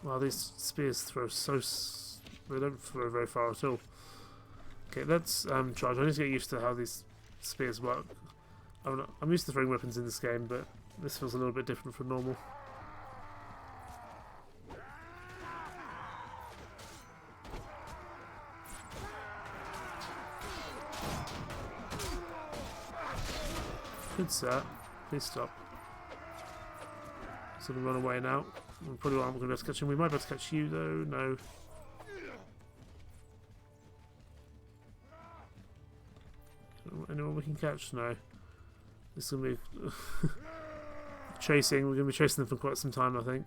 Wow, these spears throw they don't throw very far at all. Okay, let's charge. I need to get used to how these spears work. I'm used to throwing weapons in this game, but this feels a little bit different from normal. Good sir, please stop. So we run away now. We probably aren't going to be able to catch him. We might be able to catch you though. No. Anyone we can catch? No. This is going to be chasing. We're going to be chasing them for quite some time, I think.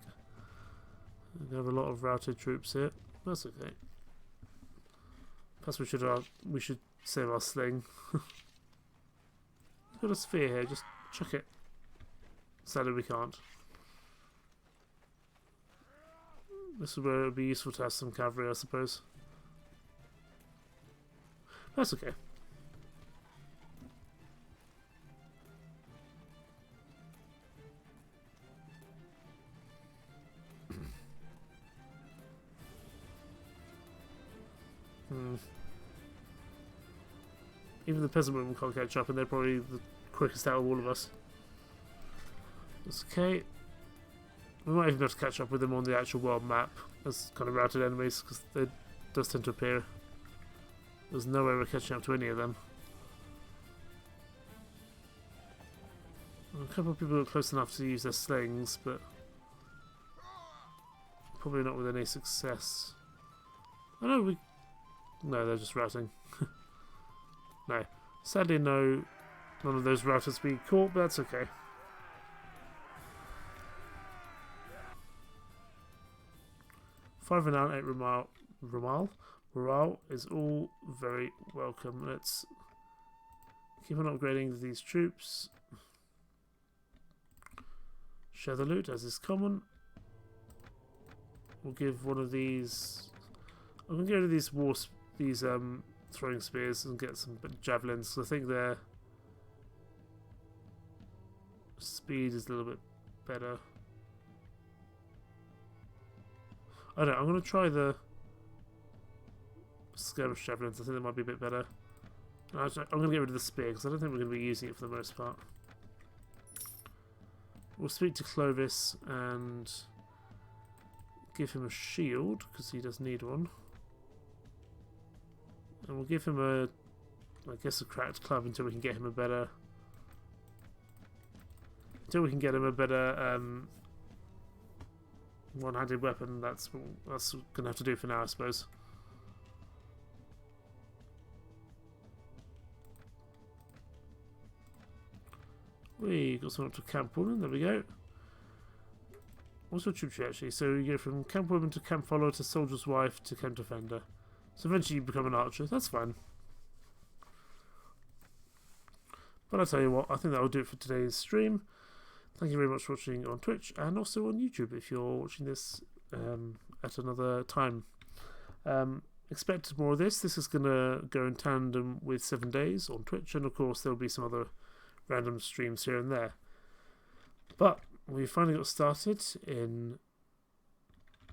We have a lot of routed troops here. That's okay. Perhaps we should save our sling. Got a sphere here. Just chuck it. Sadly, we can't. This is where it would be useful to have some cavalry, I suppose. That's okay. Even the peasant women can't catch up, and they're probably the quickest out of all of us. That's okay. We might even be able to catch up with them on the actual world map as kind of routed enemies, because they does tend to appear. There's no way we're catching up to any of them. A couple of people are close enough to use their slings, but probably not with any success. I know no, they're just routing. No. Sadly, none of those routers be caught, but that's okay. Five renown, 8 morale is all very welcome. Let's keep on upgrading these troops. Share the loot, as is common. We'll give one of these. I'm gonna get rid of these throwing spears and get some javelins. So I think their speed is a little bit better. I don't know, I'm going to try the skirmish javelins. I think they might be a bit better. I'm going to get rid of the spear because I don't think we're going to be using it for the most part. We'll speak to Clovis and give him a shield because he does need one. And we'll give him I guess a cracked club until we can get him a better... one-handed weapon. That's gonna have to do for now, I suppose. We got someone up to camp woman. There we go. What's your troop tree actually? So you go from camp woman to camp follower to soldier's wife to camp defender. So eventually you become an archer. That's fine. But I'll tell you what, I think that will do it for today's stream. Thank you very much for watching on Twitch and also on YouTube if you're watching this at another time. Expect more of this. This is going to go in tandem with 7 days on Twitch, and of course there will be some other random streams here and there. But we finally got started in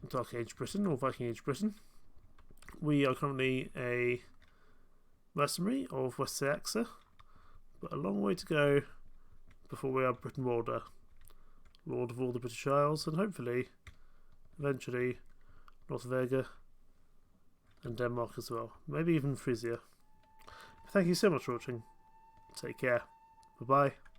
Dark Age Britain, or Viking Age Britain. We are currently a mercenary of West Seaxe, but a long way to go before we are Britain Warder, Lord of all the British Isles, and hopefully, eventually, North Vega and Denmark as well. Maybe even Frisia. Thank you so much for watching. Take care. Bye-bye.